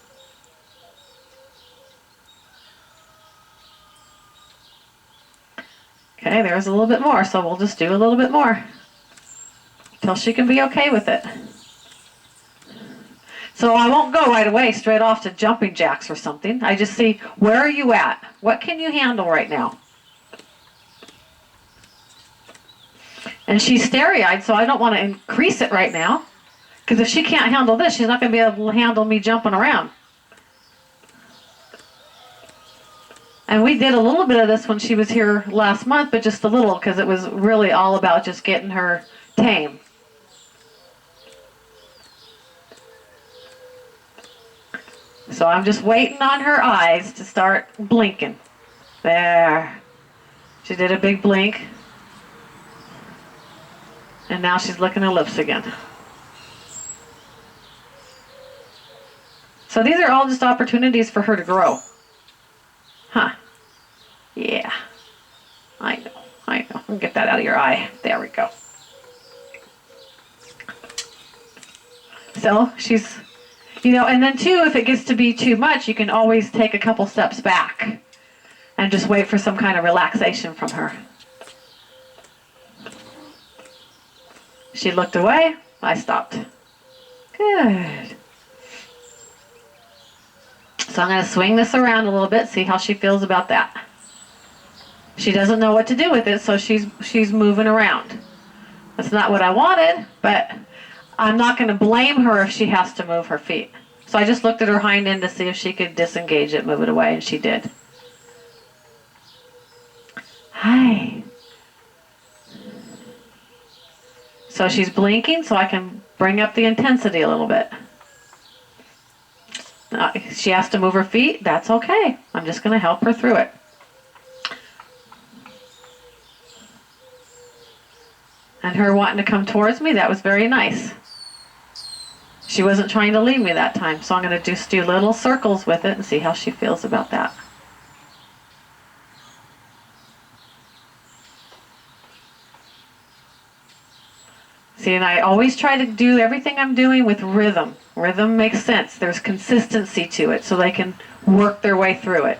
Okay, there's a little bit more, so we'll just do a little bit more until she can be okay with it. So I won't go right away straight off to jumping jacks or something. I just see, where are you at? What can you handle right now? And she's starry-eyed, so I don't want to increase it right now. Because if she can't handle this, she's not going to be able to handle me jumping around. And we did a little bit of this when she was here last month, but just a little, because it was really all about just getting her tame. So I'm just waiting on her eyes to start blinking. There. She did a big blink. And now she's licking her lips again. So these are all just opportunities for her to grow. Huh. Yeah. I know. I'll get that out of your eye. There we go. So she's, and then too, if it gets to be too much, you can always take a couple steps back and just wait for some kind of relaxation from her. She looked away. I stopped. Good. So I'm going to swing this around a little bit, see how she feels about that. She doesn't know what to do with it, so she's moving around. That's not what I wanted, but I'm not going to blame her if she has to move her feet. So I just looked at her hind end to see if she could disengage it, move it away, and she did. Hi. So she's blinking, so I can bring up the intensity a little bit. She has to move her feet. That's okay. I'm just going to help her through it. And her wanting to come towards me, that was very nice. She wasn't trying to leave me that time, so I'm going to just do little circles with it and see how she feels about that. See, and I always try to do everything I'm doing with rhythm. Rhythm makes sense. There's consistency to it, so they can work their way through it.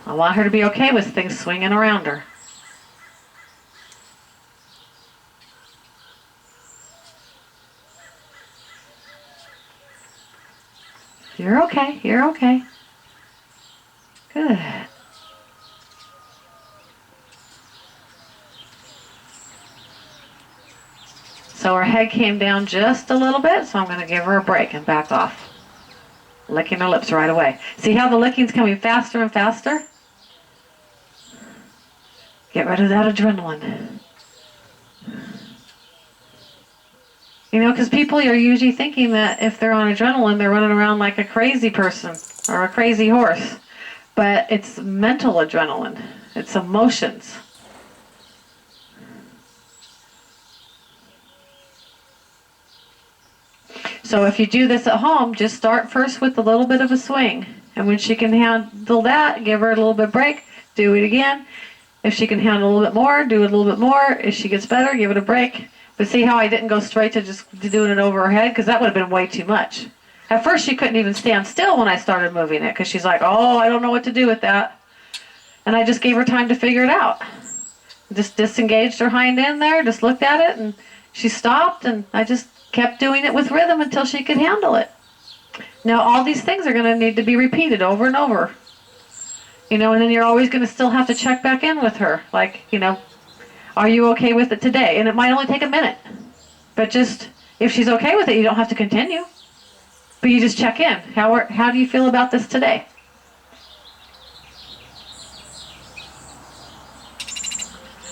I want her to be okay with things swinging around her. You're okay. You're okay. Good. So her head came down just a little bit, so I'm going to give her a break and back off. Licking her lips right away. See how the licking's coming faster and faster? Get rid of that adrenaline. Because people are usually thinking that if they're on adrenaline, they're running around like a crazy person or a crazy horse. But it's mental adrenaline. It's emotions. So if you do this at home, just start first with a little bit of a swing. And when she can handle that, give her a little bit of break, do it again. If she can handle a little bit more, do it a little bit more. If she gets better, give it a break. But see how I didn't go straight to just doing it over her head? Because that would have been way too much. At first, she couldn't even stand still when I started moving it. Because she's like, oh, I don't know what to do with that. And I just gave her time to figure it out. Just disengaged her hind end there, just looked at it, and she stopped. And I just kept doing it with rhythm until she could handle it. Now, all these things are going to need to be repeated over and over. And then you're always going to still have to check back in with her. Like, are you okay with it today? And it might only take a minute. But just, if she's okay with it, you don't have to continue. But you just check in. How do you feel about this today?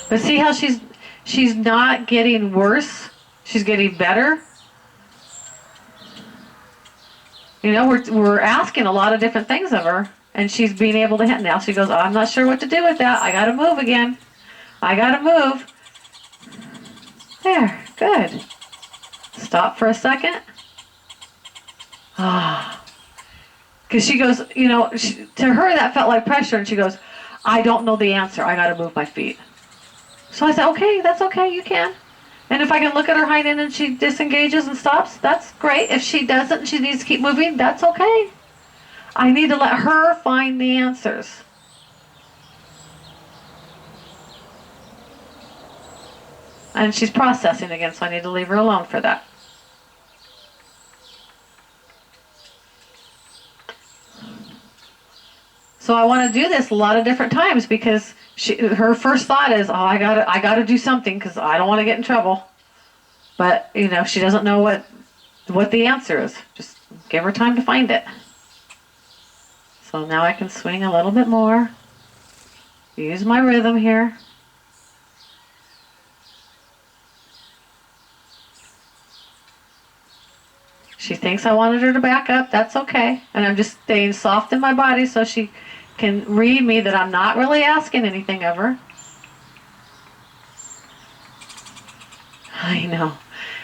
But see how she's not getting worse? She's getting better? We're asking a lot of different things of her, and she's being able to hit. Now she goes, I'm not sure what to do with that. I got to move again. I got to move. There, good. Stop for a second. Because she goes, to her that felt like pressure, and she goes, I don't know the answer. I got to move my feet. So I said, okay, that's okay, you can. And if I can look at her hind end and she disengages and stops, that's great. If she doesn't and she needs to keep moving, that's okay. I need to let her find the answers. And she's processing again, so I need to leave her alone for that. So I want to do this a lot of different times because her first thought is, I gotta do something because I don't want to get in trouble. But she doesn't know what the answer is. Just give her time to find it. So now I can swing a little bit more. Use my rhythm here. She thinks I wanted her to back up. That's okay. And I'm just staying soft in my body so she can read me that I'm not really asking anything of her. I know.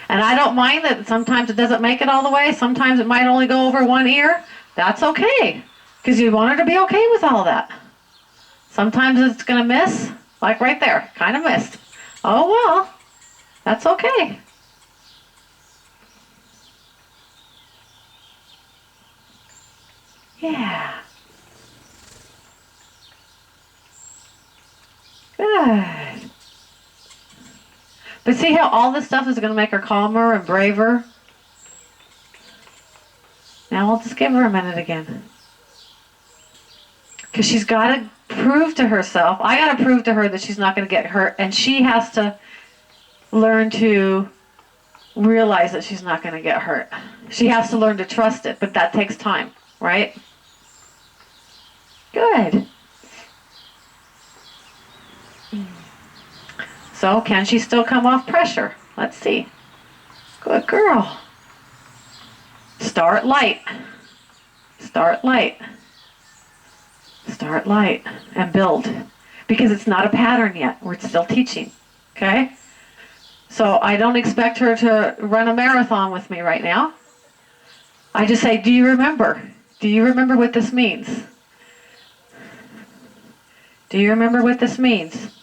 And I don't mind that sometimes it doesn't make it all the way. Sometimes it might only go over one ear. That's okay. Because you want her to be okay with all that. Sometimes it's going to miss. Like right there. Kind of missed. Oh well. That's okay. Yeah. Good. But see how all this stuff is going to make her calmer and braver? Now we'll just give her a minute again. Because she's got to prove to herself, I got to prove to her that she's not going to get hurt, and she has to learn to realize that she's not going to get hurt. She has to learn to trust it, but that takes time, right? Good. So, can she still come off pressure? Let's see. Good girl. Start light. Start light. Start light and build. Because it's not a pattern yet. We're still teaching. Okay? So, I don't expect her to run a marathon with me right now. I just say, do you remember? Do you remember what this means? Do you remember what this means?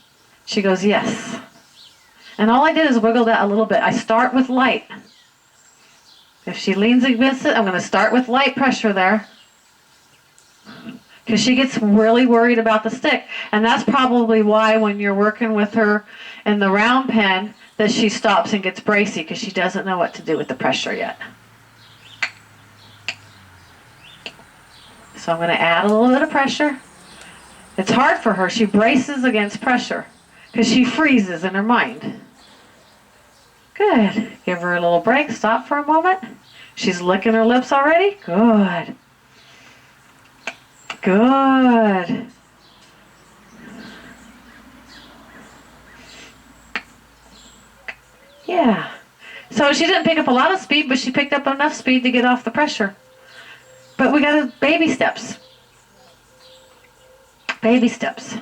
She goes, yes. And all I did is wiggle that a little bit. I start with light. If she leans against it, I'm going to start with light pressure there. Because she gets really worried about the stick. And that's probably why when you're working with her in the round pen, that she stops and gets bracy because she doesn't know what to do with the pressure yet. So I'm going to add a little bit of pressure. It's hard for her. She braces against pressure because she freezes in her mind. Good. Give her a little break. Stop for a moment. She's licking her lips already. Good. Good. Yeah. So she didn't pick up a lot of speed, but she picked up enough speed to get off the pressure. But we got to baby steps. Baby steps.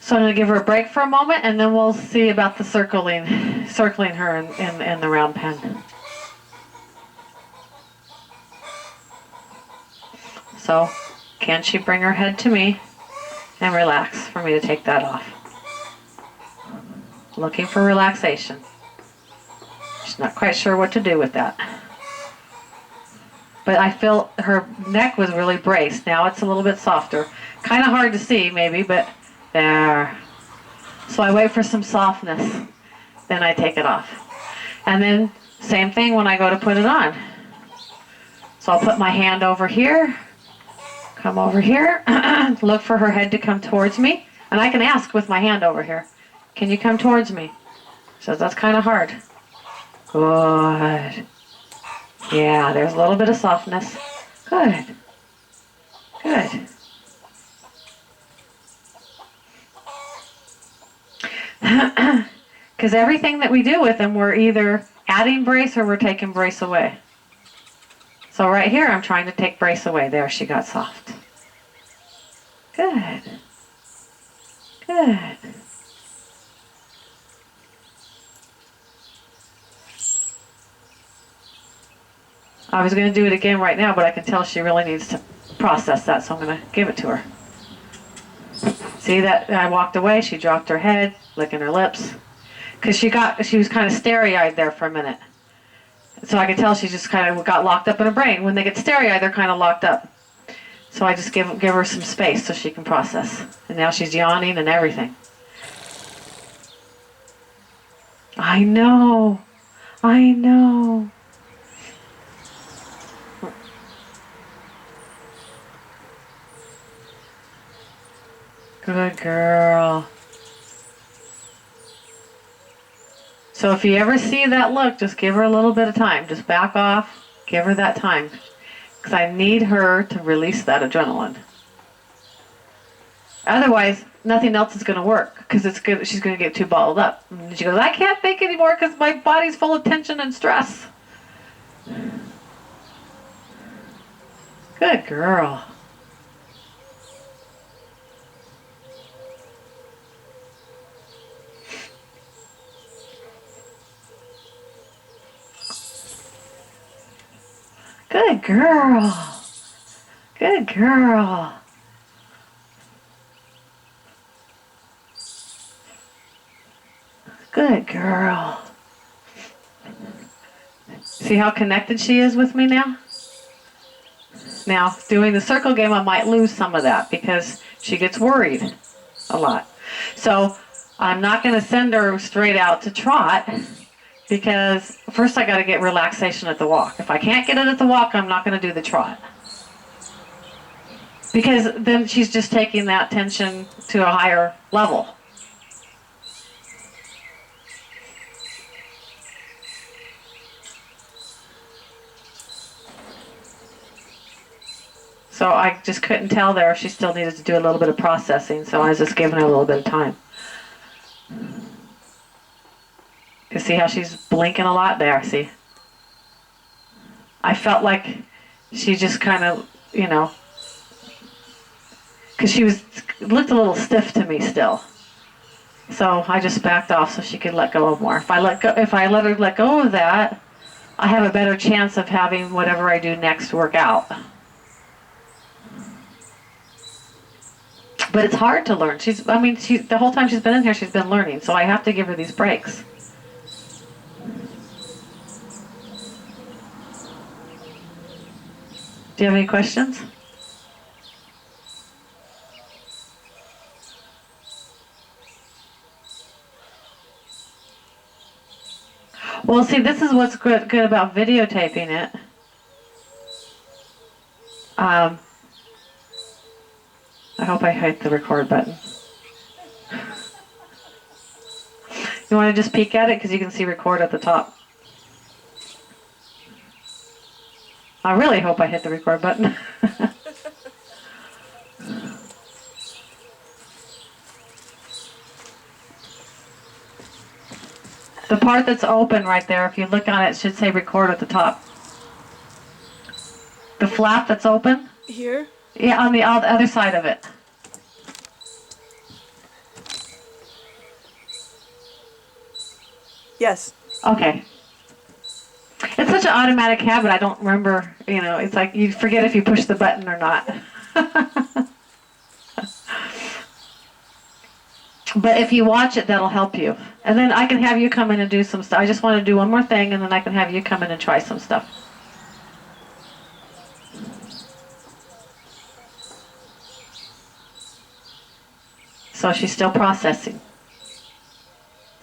So I'm going to give her a break for a moment, and then we'll see about the circling her in the round pen. So, can she bring her head to me and relax for me to take that off? Looking for relaxation. She's not quite sure what to do with that. But I feel her neck was really braced. Now it's a little bit softer. Kind of hard to see maybe, but there. So I wait for some softness. then I take it off. And then same thing when I go to put it on. So I'll put my hand over here, come over here, look for her head to come towards me. And I can ask with my hand over here, can you come towards me? She says, that's kind of hard. Good. Yeah, there's a little bit of softness. Good. Good. Because everything that we do with them, we're either adding brace or we're taking brace away. So right here, I'm trying to take brace away. There, she got soft. Good. Good. I was going to do it again right now, but I can tell she really needs to process that, so I'm going to give it to her. See that? I walked away, she dropped her head, licking her lips. Because she was kind of starry-eyed there for a minute. So I could tell she just kind of got locked up in her brain. When they get starry-eyed, they're kind of locked up. So I just give her some space so she can process. And now she's yawning and everything. I know. I know. Good girl. So if you ever see that look, just give her a little bit of time. Just back off. Give her that time. Because I need her to release that adrenaline. Otherwise, nothing else is going to work. Because she's going to get too bottled up. And she goes, I can't think anymore because my body's full of tension and stress. Good girl. Good girl. Good girl. Good girl. See how connected she is with me now? Now, doing the circle game, I might lose some of that because she gets worried a lot. So I'm not going to send her straight out to trot because first I got to get relaxation at the walk. If I can't get it at the walk, I'm not going to do the trot. Because then she's just taking that tension to a higher level. So I just couldn't tell there if she still needed to do a little bit of processing, so I was just giving her a little bit of time. You see how she's blinking a lot there, see? I felt like she just kind of, you know, because she looked a little stiff to me still. So I just backed off so she could let go of more. If I let her let go of that, I have a better chance of having whatever I do next work out. But it's hard to learn. The whole time she's been in here, she's been learning. So I have to give her these breaks. Do you have any questions? Well, see, this is what's good about videotaping it. I hope I hit the record button. You want to just peek at it because you can see record at the top. I really hope I hit the record button. The part that's open right there, if you look on it, it should say record at the top. The flap that's open? Here? Yeah, on the other side of it. Yes. Okay. It's such an automatic habit, I don't remember, it's like you forget if you push the button or not. But if you watch it, that'll help you. And then I can have you come in and do some stuff. I just want to do one more thing, and then I can have you come in and try some stuff. So she's still processing.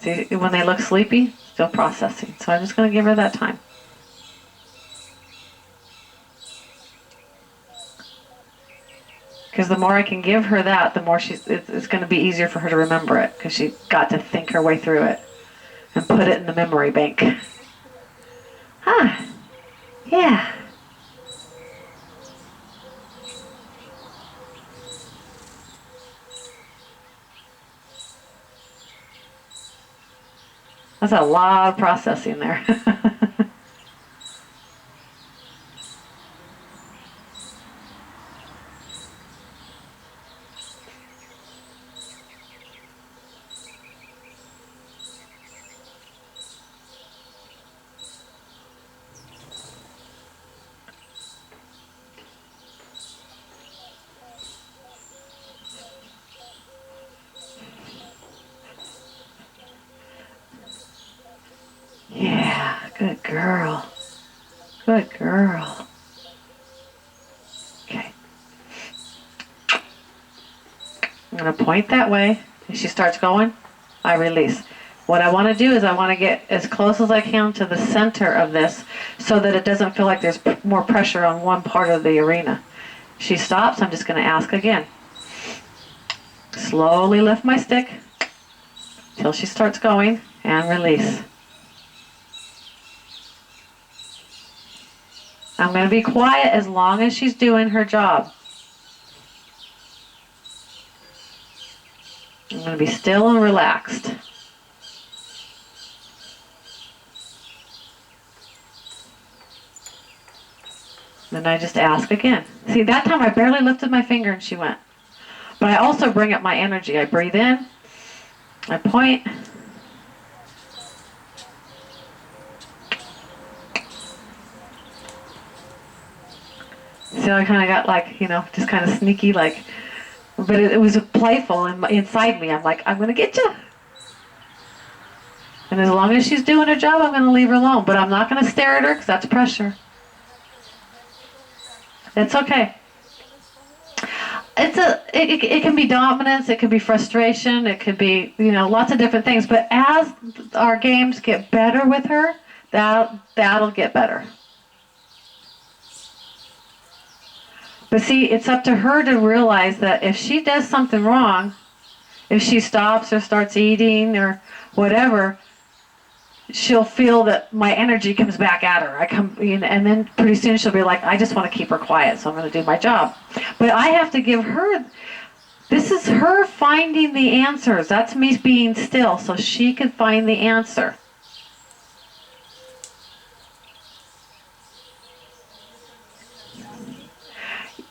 See, when they look sleepy, still processing. So I'm just going to give her that time. Because the more I can give her that, the more it's going to be easier for her to remember it. Because she got to think her way through it and put it in the memory bank. Huh. Yeah. That's a lot of processing there. Yeah, good girl. Good girl. Okay. I'm going to point that way. If she starts going, I release. What I want to do is I want to get as close as I can to the center of this so that it doesn't feel like there's more pressure on one part of the arena. She stops, I'm just going to ask again. Slowly lift my stick till she starts going and release. I'm going to be quiet as long as she's doing her job. I'm going to be still and relaxed. Then I just ask again. See, that time I barely lifted my finger and she went. But I also bring up my energy. I breathe in, I point. So I kind of got like, just kind of sneaky, like, but it was playful inside me. I'm like, I'm going to get you. And as long as she's doing her job, I'm going to leave her alone. But I'm not going to stare at her because that's pressure. It's okay. It can be dominance, it can be frustration, it could be, lots of different things. But as our games get better with her, that'll get better. But see, it's up to her to realize that if she does something wrong, if she stops or starts eating or whatever, she'll feel that my energy comes back at her. And then pretty soon she'll be like, I just want to keep her quiet, so I'm going to do my job. But I have to give her, this is her finding the answers. That's me being still so she can find the answer.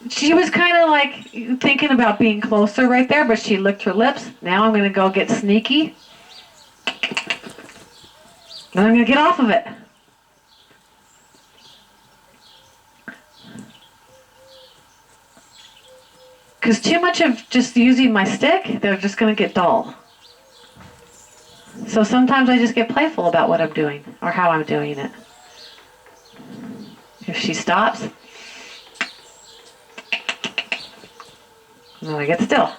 She was kind of like thinking about being closer right there, but she licked her lips. Now I'm going to go get sneaky. And I'm going to get off of it. Because too much of just using my stick, they're just going to get dull. So sometimes I just get playful about what I'm doing or how I'm doing it. If she stops, and then I get still.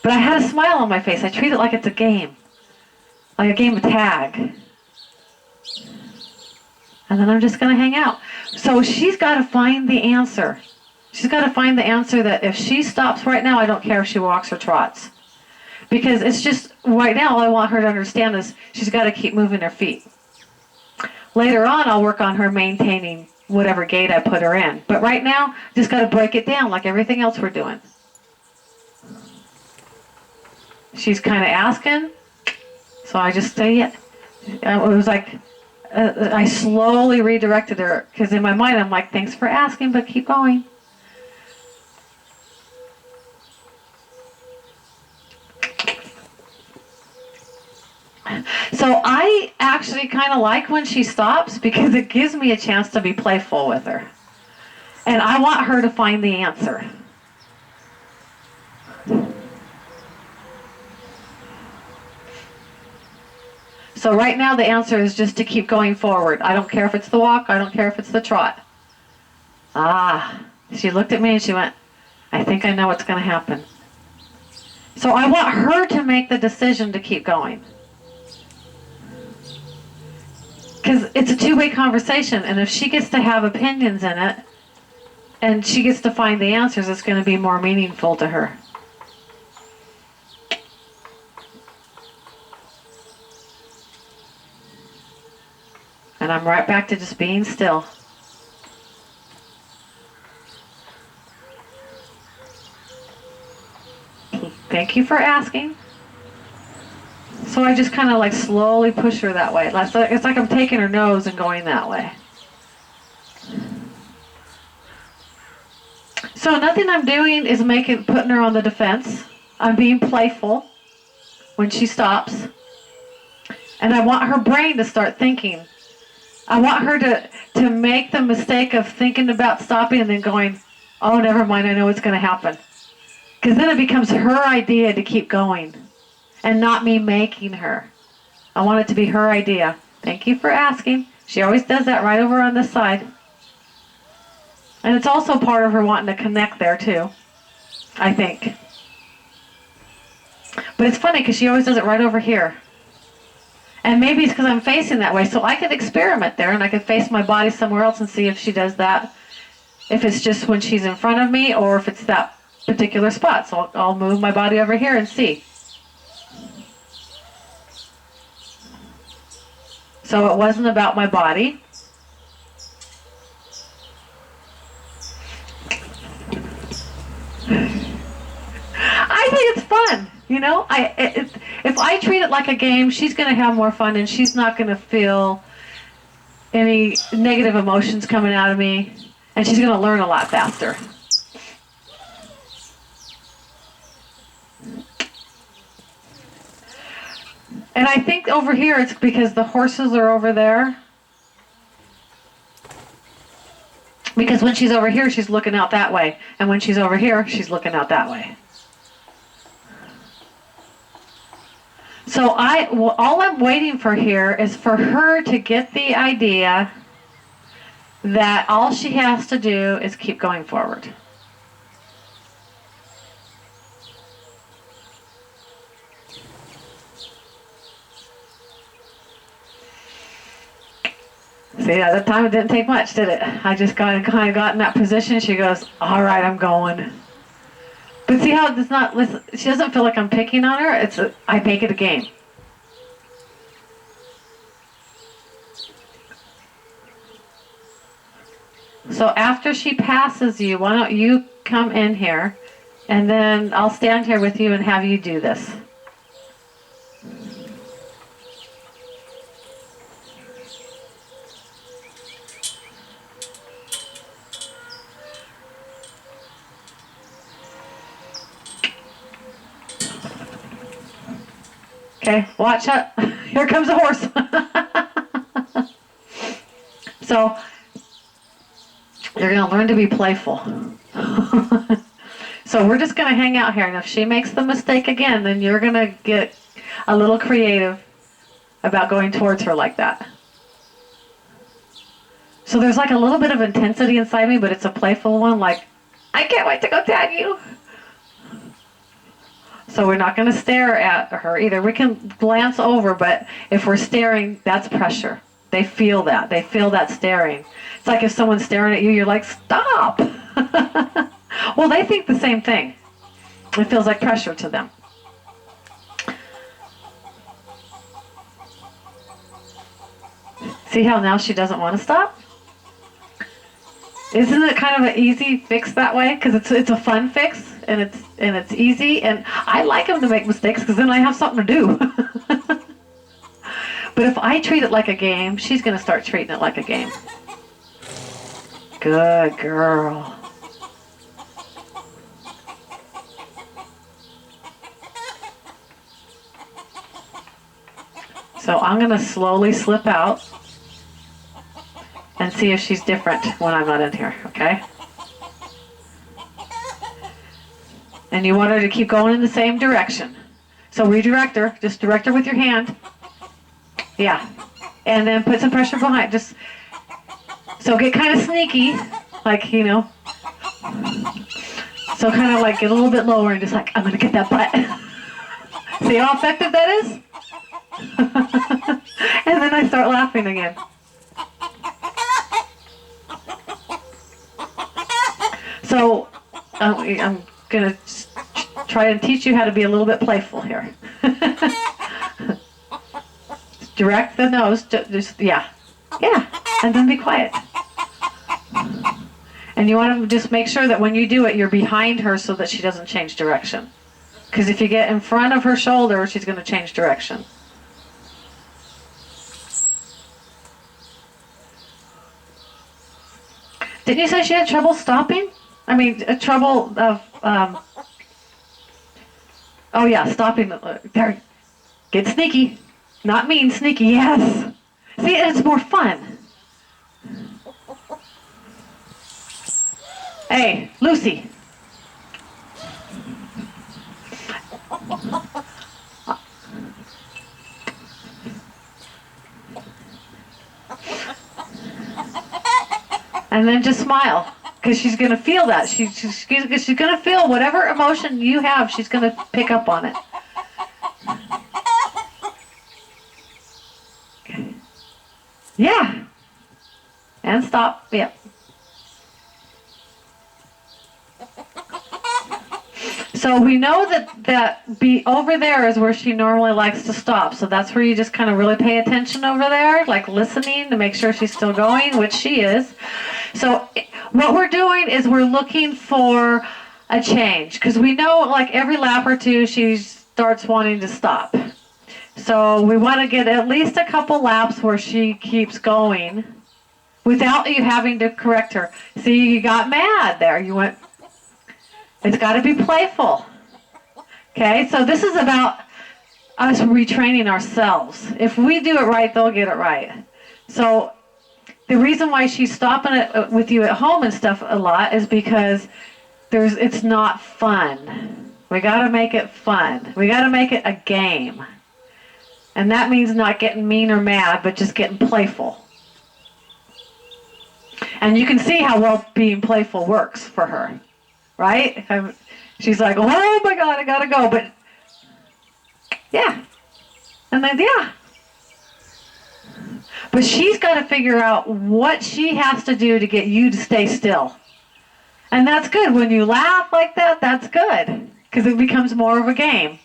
But I had a smile on my face. I treat it like it's a game. Like a game of tag. And then I'm just going to hang out. So she's got to find the answer. She's got to find the answer that if she stops right now, I don't care if she walks or trots. Because it's just, right now, all I want her to understand is she's got to keep moving her feet. Later on, I'll work on her maintaining whatever gait I put her in. But right now, just got to break it down like everything else we're doing. She's kind of asking, so I just say it. It was like, I slowly redirected her, because in my mind I'm like, thanks for asking, but keep going. So I actually kind of like when she stops, because it gives me a chance to be playful with her. And I want her to find the answer. So right now the answer is just to keep going forward. I don't care if it's the walk, I don't care if it's the trot. She looked at me and she went, I think I know what's going to happen. So I want her to make the decision to keep going. Because it's a two-way conversation, and if she gets to have opinions in it, and she gets to find the answers, it's going to be more meaningful to her. And I'm right back to just being still. Thank you for asking. So I just kind of like slowly push her that way. It's like I'm taking her nose and going that way. So nothing I'm doing is putting her on the defense. I'm being playful when she stops. And I want her brain to start thinking. I want her to make the mistake of thinking about stopping and then going, oh, never mind, I know what's going to happen. Because then it becomes her idea to keep going and not me making her. I want it to be her idea. Thank you for asking. She always does that right over on this side. And it's also part of her wanting to connect there too, I think. But it's funny because she always does it right over here. And maybe it's because I'm facing that way. So I could experiment there and I could face my body somewhere else and see if she does that. If it's just when she's in front of me or if it's that particular spot. So I'll move my body over here and see. So it wasn't about my body. I think it's fun. You know, if I treat it like a game, she's going to have more fun and she's not going to feel any negative emotions coming out of me. And she's going to learn a lot faster. And I think over here it's because the horses are over there. Because when she's over here, she's looking out that way. And when she's over here, she's looking out that way. So all I'm waiting for here is for her to get the idea that all she has to do is keep going forward. See, at the time it didn't take much, did it? I just kind of got in that position. She goes, all right, I'm going. But see how it's not, listen, she doesn't feel like I'm picking on her. I make it a game. So after she passes you, why don't you come in here, and then I'll stand here with you and have you do this. Okay, watch out. Here comes a horse. So, you're going to learn to be playful. So we're just going to hang out here. And if she makes the mistake again, then you're going to get a little creative about going towards her like that. So there's like a little bit of intensity inside me, but it's a playful one. Like, I can't wait to go tag you. So we're not going to stare at her either. We can glance over, but if we're staring, that's pressure. They feel that. They feel that staring. It's like if someone's staring at you, you're like, stop. Well, they think the same thing. It feels like pressure to them. See how now she doesn't want to stop? Isn't it kind of an easy fix that way? Because it's a fun fix and it's easy, and I like them to make mistakes because then I have something to do. But if I treat it like a game, she's going to start treating it like a game. Good girl. So I'm going to slowly slip out and see if she's different when I'm not in here, okay? And you want her to keep going in the same direction. So redirect her. Just direct her with your hand. Yeah. And then put some pressure behind. So get kind of sneaky, like, you know. So kind of like get a little bit lower and just like, I'm going to get that butt. See how effective that is? And then I start laughing again. So I'm going to try to teach you how to be a little bit playful here. Direct the nose, just, yeah, and then be quiet. And you want to just make sure that when you do it, you're behind her so that she doesn't change direction. Because if you get in front of her shoulder, she's going to change direction. Didn't you say she had trouble stopping? I mean, trouble of, oh yeah, stopping. There, get sneaky. Not mean, sneaky, yes. See, it's more fun. Hey, Lucy. And then just smile, because she's going to feel that. She's going to feel whatever emotion you have, she's going to pick up on it. Okay. Yeah. And stop. Yep. So we know that be over there is where she normally likes to stop. So that's where you just kind of really pay attention over there, like listening to make sure she's still going, which she is. So what we're doing is we're looking for a change, because we know like every lap or two she starts wanting to stop. So we want to get at least a couple laps where she keeps going without you having to correct her. See, you got mad there. You went. It's got to be playful. Okay, so this is about us retraining ourselves. If we do it right, they'll get it right. So the reason why she's stopping it with you at home and stuff a lot is because it's not fun. We got to make it fun. We got to make it a game. And that means not getting mean or mad, but just getting playful. And you can see how well being playful works for her. Right? She's like, oh my God, I gotta go. But yeah. And then, yeah. But she's got to figure out what she has to do to get you to stay still. And that's good. When you laugh like that, that's good. Because it becomes more of a game.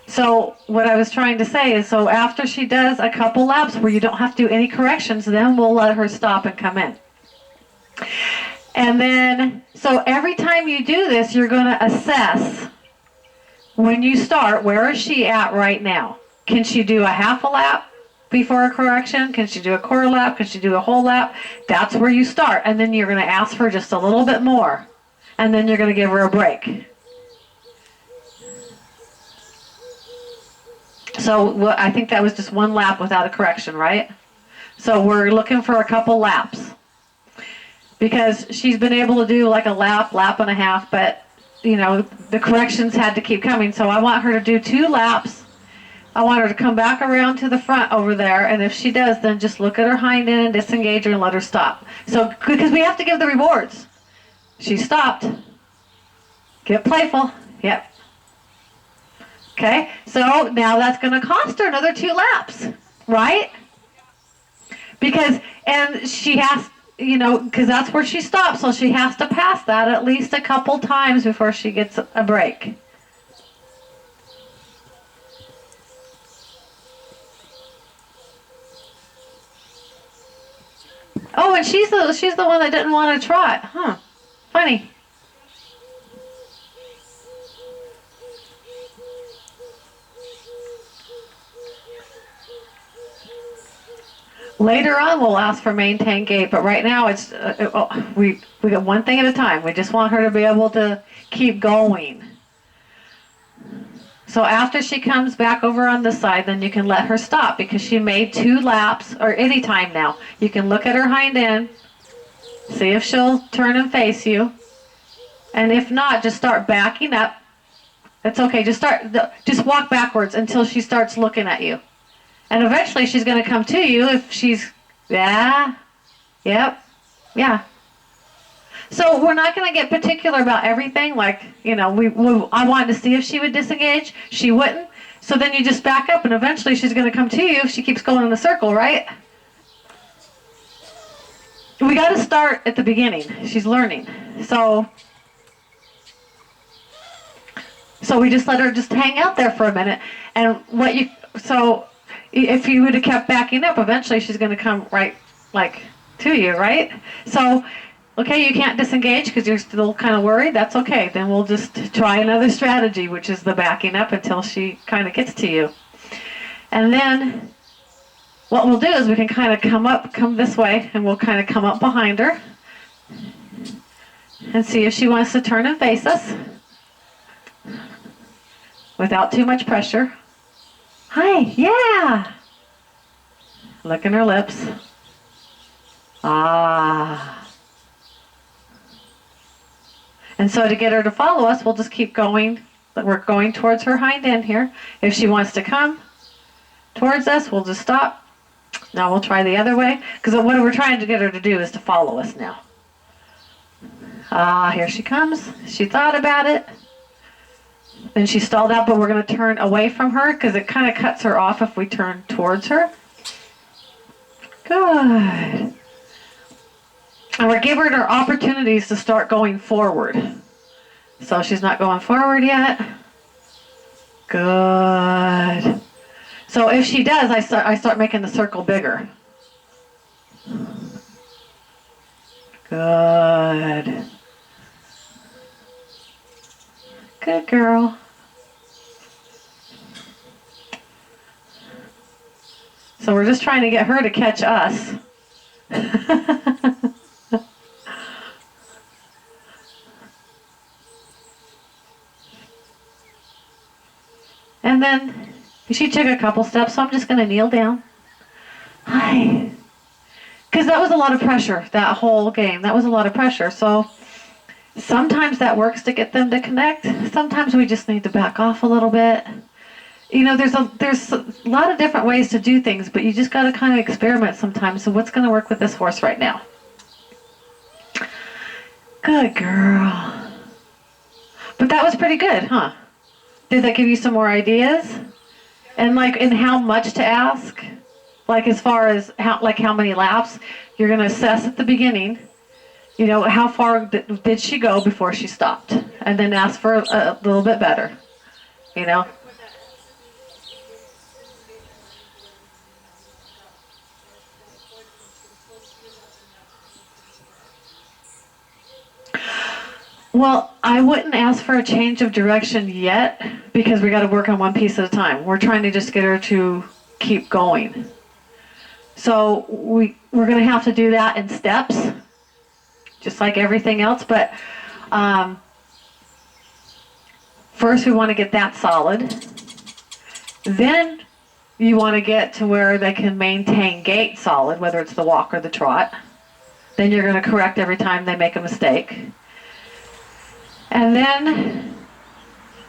So what I was trying to say is, so after she does a couple laps where you don't have to do any corrections, then we'll let her stop and come in. And then, so every time you do this, you're going to assess, when you start, where is she at right now? Can she do a half a lap before a correction? Can she do a quarter lap? Can she do a whole lap? That's where you start. And then you're going to ask for just a little bit more. And then you're going to give her a break. So I think that was just one lap without a correction, right? So we're looking for a couple laps. Because she's been able to do like a lap and a half, but, you know, the corrections had to keep coming. So I want her to do 2 laps. I want her to come back around to the front over there, and if she does, then just look at her hind end and disengage her and let her stop. So, because we have to give the rewards. She stopped. Get playful. Yep. Okay, so now that's going to cost her another 2 laps, right? Because, and she has, you know, because that's where she stops, so she has to pass that at least a couple times before she gets a break. Oh, and she's the one that didn't want to trot. Huh. Funny. Later on, we'll ask for maintain gait, but right now it's we got one thing at a time. We just want her to be able to keep going. So after she comes back over on this side, then you can let her stop because she made 2 laps, or any time now. You can look at her hind end, see if she'll turn and face you, and if not, just start backing up. It's okay. Just walk backwards until she starts looking at you. And eventually she's going to come to you if she's, yeah, yep, yeah. So we're not going to get particular about everything. Like, you know, I wanted to see if she would disengage. She wouldn't. So then you just back up, and eventually she's going to come to you if she keeps going in a circle, right? We got to start at the beginning. She's learning. So we just let her just hang out there for a minute. And if you would have kept backing up, eventually she's going to come right, like, to you, right? So, okay, you can't disengage because you're still kind of worried. That's okay. Then we'll just try another strategy, which is the backing up until she kind of gets to you. And then what we'll do is we can kind of come this way, and we'll kind of come up behind her and see if she wants to turn and face us without too much pressure. Hi, yeah. Licking her lips. Ah. And so to get her to follow us, we'll just keep going. We're going towards her hind end here. If she wants to come towards us, we'll just stop. Now we'll try the other way, because what we're trying to get her to do is to follow us now. Ah, here she comes. She thought about it. Then she stalled out, but we're going to turn away from her because it kind of cuts her off if we turn towards her. Good. And we're giving her opportunities to start going forward. So she's not going forward yet. Good. So if she does, I start making the circle bigger. Good. Good girl. So we're just trying to get her to catch us. And then she took a couple steps, so I'm just going to kneel down. Hi. Because that was a lot of pressure, that whole game. That was a lot of pressure. So sometimes that works to get them to connect. Sometimes we just need to back off a little bit. You know, there's a lot of different ways to do things, but you just got to kind of experiment sometimes. So what's going to work with this horse right now? Good girl. But that was pretty good, huh? Did that give you some more ideas? And how much to ask? Like as far as how many laps? You're going to assess at the beginning. You know, how far did she go before she stopped? And then ask for a little bit better, you know? Well, I wouldn't ask for a change of direction yet because we got to work on one piece at a time. We're trying to just get her to keep going. So we're going to have to do that in steps, just like everything else. But first we want to get that solid. Then you want to get to where they can maintain gait solid, whether it's the walk or the trot. Then you're going to correct every time they make a mistake. And then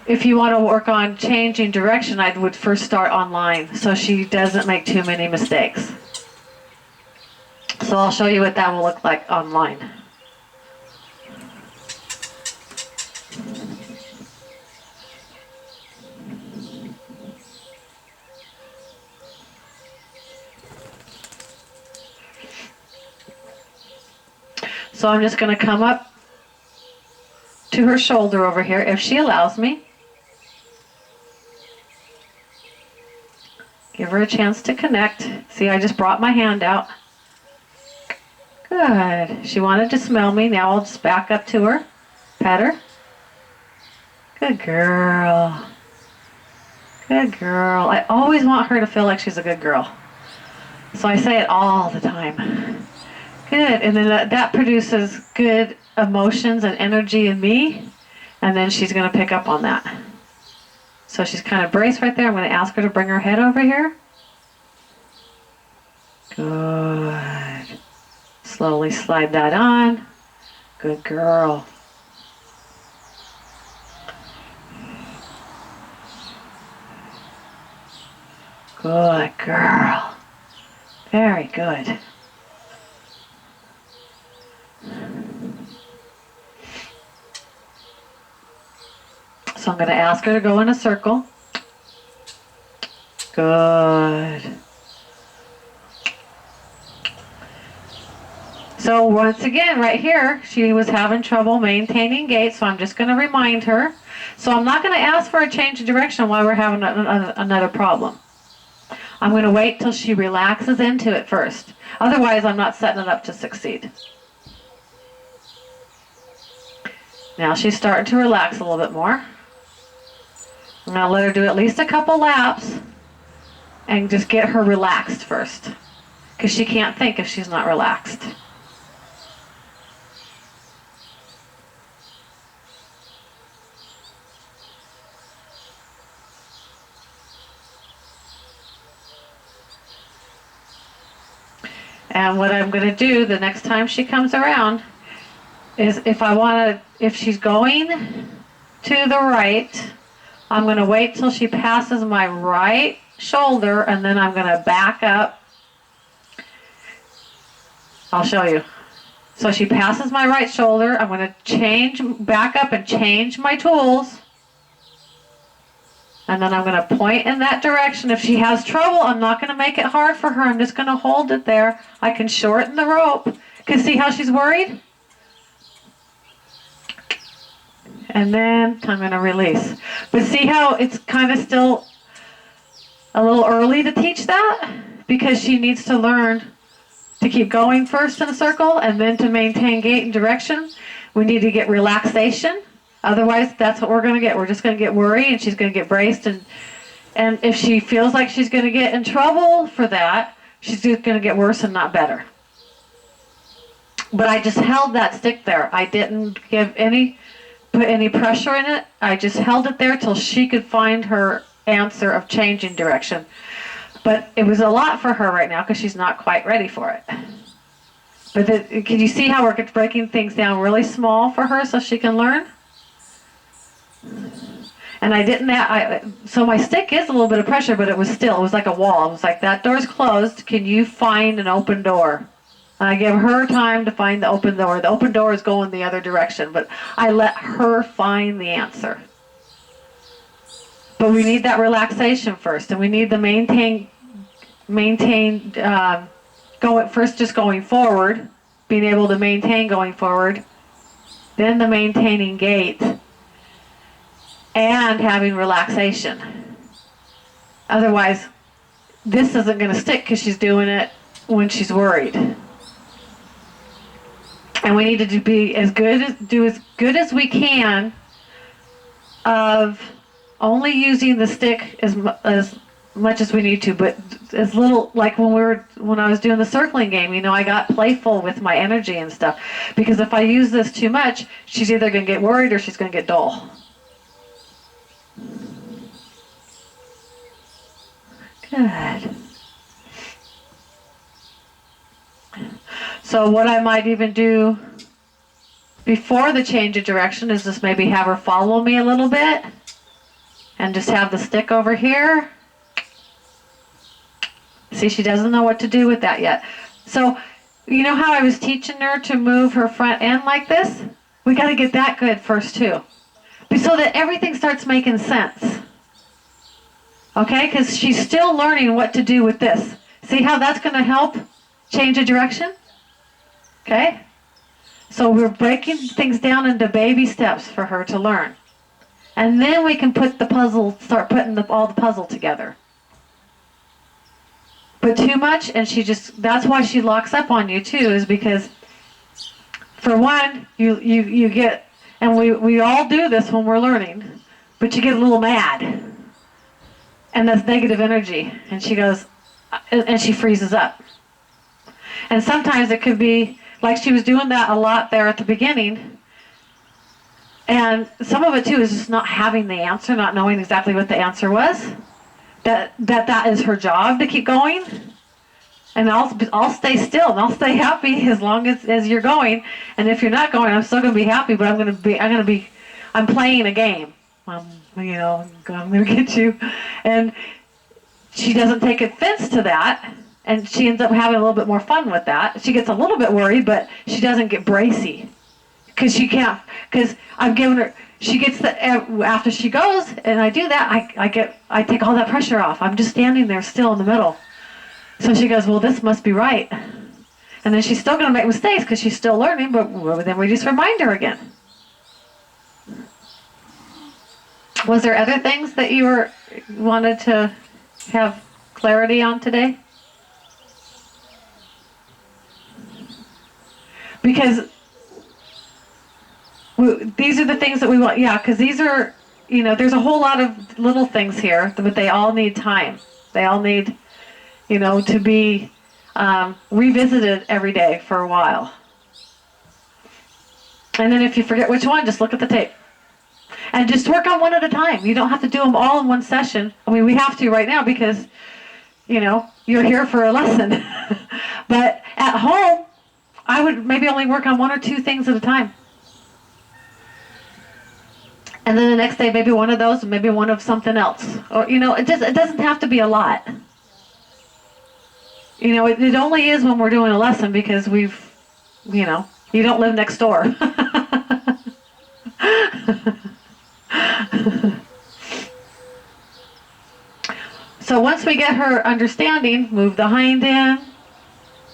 if you want to work on changing direction, I would first start on line so she doesn't make too many mistakes. So I'll show you what that will look like online. So I'm just going to come up to her shoulder over here, if she allows me. Give her a chance to connect. See, I just brought my hand out. Good. She wanted to smell me. Now I'll just back up to her. Pet her. Good girl. Good girl. I always want her to feel like she's a good girl. So I say it all the time. Good. And then that produces good emotions and energy in me. And then she's going to pick up on that. So she's kind of braced right there. I'm going to ask her to bring her head over here. Good. Slowly slide that on. Good girl. Good girl. Very good. So I'm going to ask her to go in a circle. Good. So once again, right here, she was having trouble maintaining gait, so I'm just going to remind her. So I'm not going to ask for a change of direction while we're having another problem. I'm going to wait till she relaxes into it first. Otherwise, I'm not setting it up to succeed. Now she's starting to relax a little bit more. I'm going to let her do at least a couple laps and just get her relaxed first, because she can't think if she's not relaxed. And what I'm going to do the next time she comes around is if she's going to the right, I'm going to wait till she passes my right shoulder, and then I'm going to back up. I'll show you. So she passes my right shoulder. I'm going to back up and change my tools. And then I'm going to point in that direction. If she has trouble, I'm not going to make it hard for her. I'm just going to hold it there. I can shorten the rope. Can see how she's worried? And then I'm going to release. But see how it's kind of still a little early to teach that? Because she needs to learn to keep going first in a circle, and then to maintain gait and direction. We need to get relaxation. Otherwise, that's what we're going to get. We're just going to get worried, and she's going to get braced. And if she feels like she's going to get in trouble for that, she's just going to get worse and not better. But I just held that stick there. I didn't put any pressure in it. I just held it there till she could find her answer of changing direction. But it was a lot for her right now because she's not quite ready for it. But can you see how we're breaking things down really small for her so she can learn? And I didn't, so my stick is a little bit of pressure, but it was like a wall. It was like, that door's closed. Can you find an open door? And I give her time to find the open door. The open door is going the other direction, but I let her find the answer. But we need that relaxation first, and we need the just going forward, being able to maintain going forward, then the maintaining gait, and having relaxation. Otherwise, this isn't going to stick because she's doing it when she's worried. And we need to do as good as we can of only using the stick as much as we need to, but as little, like when I was doing the circling game, I got playful with my energy and stuff, because if I use this too much, she's either going to get worried or she's going to get dull. Good. So what I might even do before the change of direction is just maybe have her follow me a little bit and just have the stick over here. See, she doesn't know what to do with that yet. So, you know how I was teaching her to move her front end like this? We got to get that good first too, so that everything starts making sense. Okay, because she's still learning what to do with this. See how that's going to help change the direction? Okay? So we're breaking things down into baby steps for her to learn. And then we can start putting all the puzzle together. But too much, and that's why she locks up on you too, is because, for one, you get, and we all do this when we're learning, but you get a little mad. And that's negative energy. And she goes, and she freezes up. And sometimes it could be, like she was doing that a lot there at the beginning. And some of it too is just not having the answer, not knowing exactly what the answer was. That is her job to keep going. And I'll stay still and I'll stay happy as long as you're going. And if you're not going, I'm still going to be happy, but I'm playing a game. I'm going to get you. And she doesn't take offense to that. And she ends up having a little bit more fun with that. She gets a little bit worried, but she doesn't get bracy. Because I'm giving her, she gets after she goes and I do that, I take all that pressure off. I'm just standing there still in the middle. So she goes, well, this must be right. And then she's still going to make mistakes because she's still learning, but then we just remind her again. Was there other things that you wanted to have clarity on today? Because these are the things that we want, yeah, because these are, there's a whole lot of little things here, but they all need time. They all need, to be revisited every day for a while. And then if you forget which one, just look at the tape. And just work on one at a time. You don't have to do them all in one session. I mean, we have to right now because, you're here for a lesson. But at home, I would maybe only work on one or two things at a time. And then the next day, maybe one of those, maybe one of something else. Or, it doesn't have to be a lot. It only is when we're doing a lesson because you don't live next door. So once we get her understanding, move the hind in.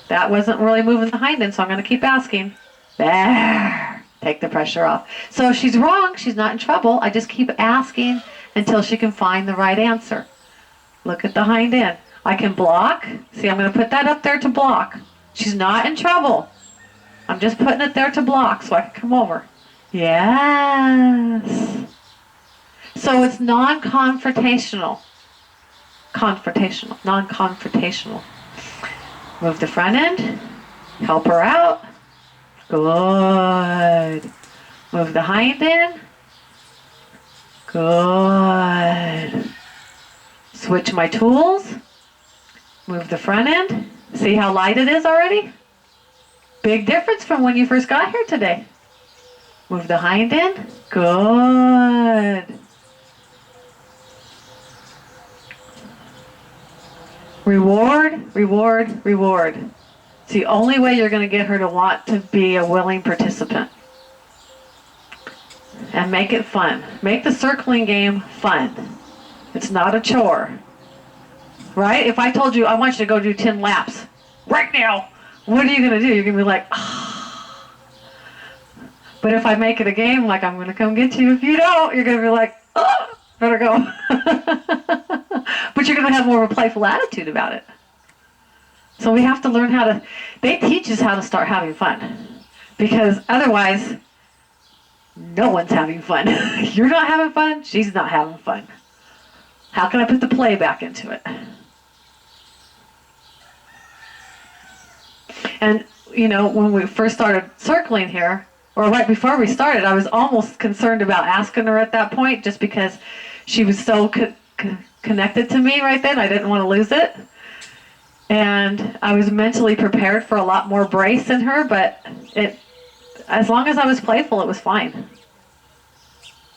That wasn't really moving the hind in, so I'm going to keep asking. There. Take the pressure off. So if she's wrong, she's not in trouble. I just keep asking until she can find the right answer. Look at the hind end. I can block. See, I'm going to put that up there to block. She's not in trouble. I'm just putting it there to block so I can come over. Yes. So it's non-confrontational. Non-confrontational. Move the front end. Help her out. Good. Move the hind end. Good. Switch my tools. Move the front end. See how light it is already? Big difference from when you first got here today. Move the hind end. Good. Reward, reward, reward. It's the only way you're going to get her to want to be a willing participant. And make it fun. Make the circling game fun. It's not a chore. Right? If I told you, I want you to go do 10 laps right now, what are you going to do? You're going to be like, ah. But if I make it a game, like I'm going to come get you if you don't, you're going to be like, oh, better go. But you're going to have more of a playful attitude about it. So we have to learn they teach us how to start having fun. Because otherwise, no one's having fun. You're not having fun, she's not having fun. How can I put the play back into it? And, when we first started circling here, or right before we started, I was almost concerned about asking her at that point, just because she was so connected to me right then. I didn't want to lose it. And I was mentally prepared for a lot more brace in her, but as long as I was playful, it was fine.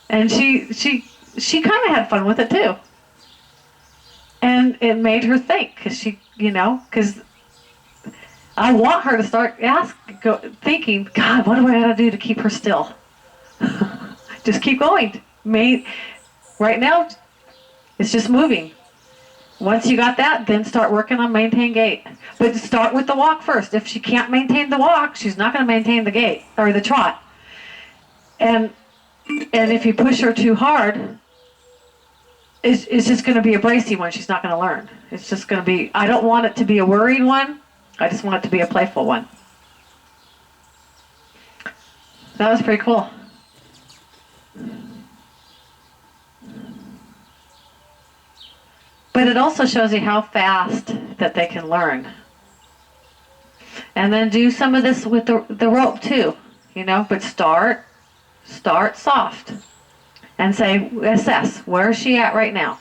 And she kind of had fun with it too. And it made her think, because I want her to start thinking, God, what do I got to do to keep her still? Just keep going. Right now, it's just moving. Once you got that, then start working on maintain gait. But start with the walk first. If she can't maintain the walk, she's not going to maintain the gait or the trot. And if you push her too hard, it's just going to be a bracy one. She's not going to learn. It's just going to be, I don't want it to be a worried one. I just want it to be a playful one. That was pretty cool. But it also shows you how fast that they can learn. And then do some of this with the rope too, but start soft. And assess, where is she at right now?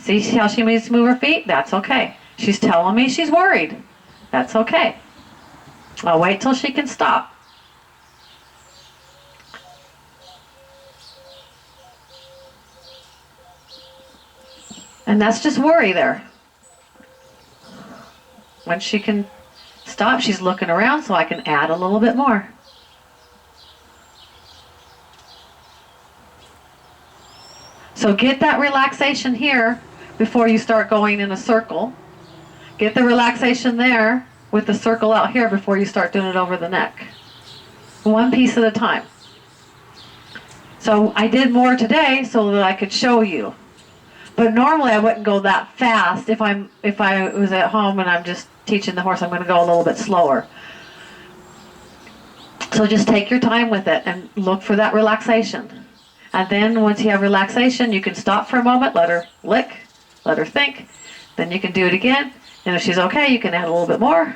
See how she needs to move her feet? That's okay. She's telling me she's worried. That's okay. I'll wait till she can stop. And that's just worry there. When she can stop, she's looking around, so I can add a little bit more. So get that relaxation here before you start going in a circle. Get the relaxation there with the circle out here before you start doing it over the neck. One piece at a time. So I did more today so that I could show you. But normally I wouldn't go that fast. If I was at home and I'm just teaching the horse, I'm going to go a little bit slower. So just take your time with it and look for that relaxation. And then once you have relaxation, you can stop for a moment, let her lick, let her think. Then you can do it again. And if she's okay, you can add a little bit more.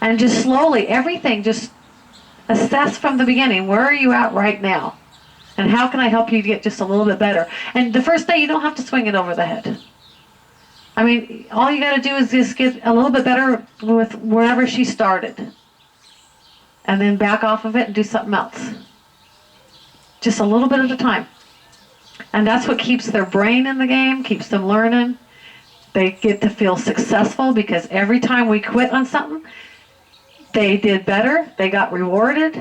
And just slowly, everything, just assess from the beginning. Where are you at right now? And how can I help you get just a little bit better? And the first day, you don't have to swing it over the head. I mean, all you got to do is just get a little bit better with wherever she started. And then back off of it and do something else. Just a little bit at a time. And that's what keeps their brain in the game, keeps them learning. They get to feel successful because every time we quit on something, they did better, they got rewarded,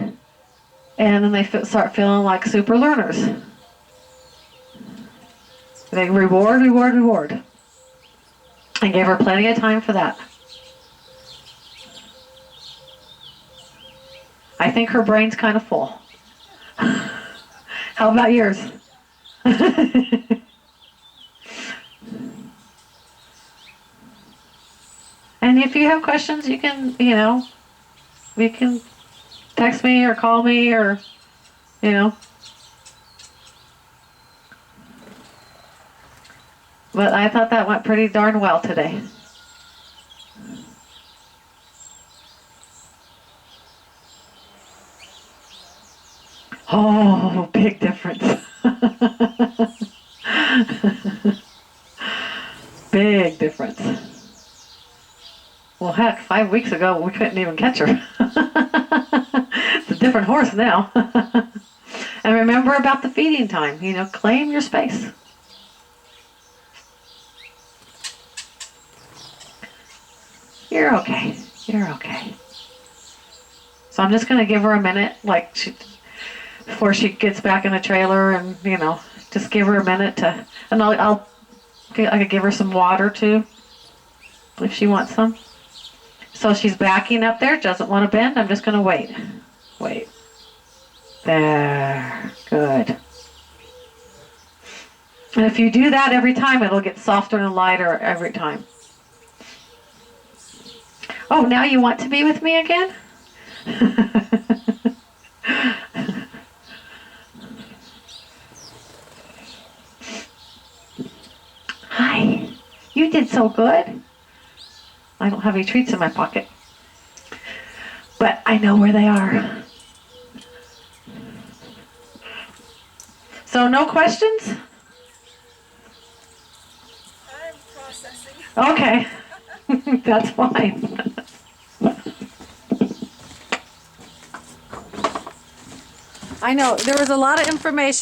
and then they start feeling like super learners. They reward, reward, reward. I gave her plenty of time for that. I think her brain's kind of full. How about yours? And if you have questions, you can, you can text me or call me or, But I thought that went pretty darn well today. Oh, big difference. Big difference. Well, heck, 5 weeks ago, we couldn't even catch her. It's a different horse now. And remember about the feeding time. Claim your space. You're okay. You're okay. So I'm just going to give her a minute, before she gets back in the trailer, and, just give her a minute to, and I could give her some water, too, if she wants some. So she's backing up there, doesn't want to bend. I'm just going to wait. Wait. There. Good. And if you do that every time, it'll get softer and lighter every time. Oh, now you want to be with me again? Hi. You did so good. I don't have any treats in my pocket, but I know where they are. So no questions? I'm processing. Okay. That's fine. I know, there was a lot of information.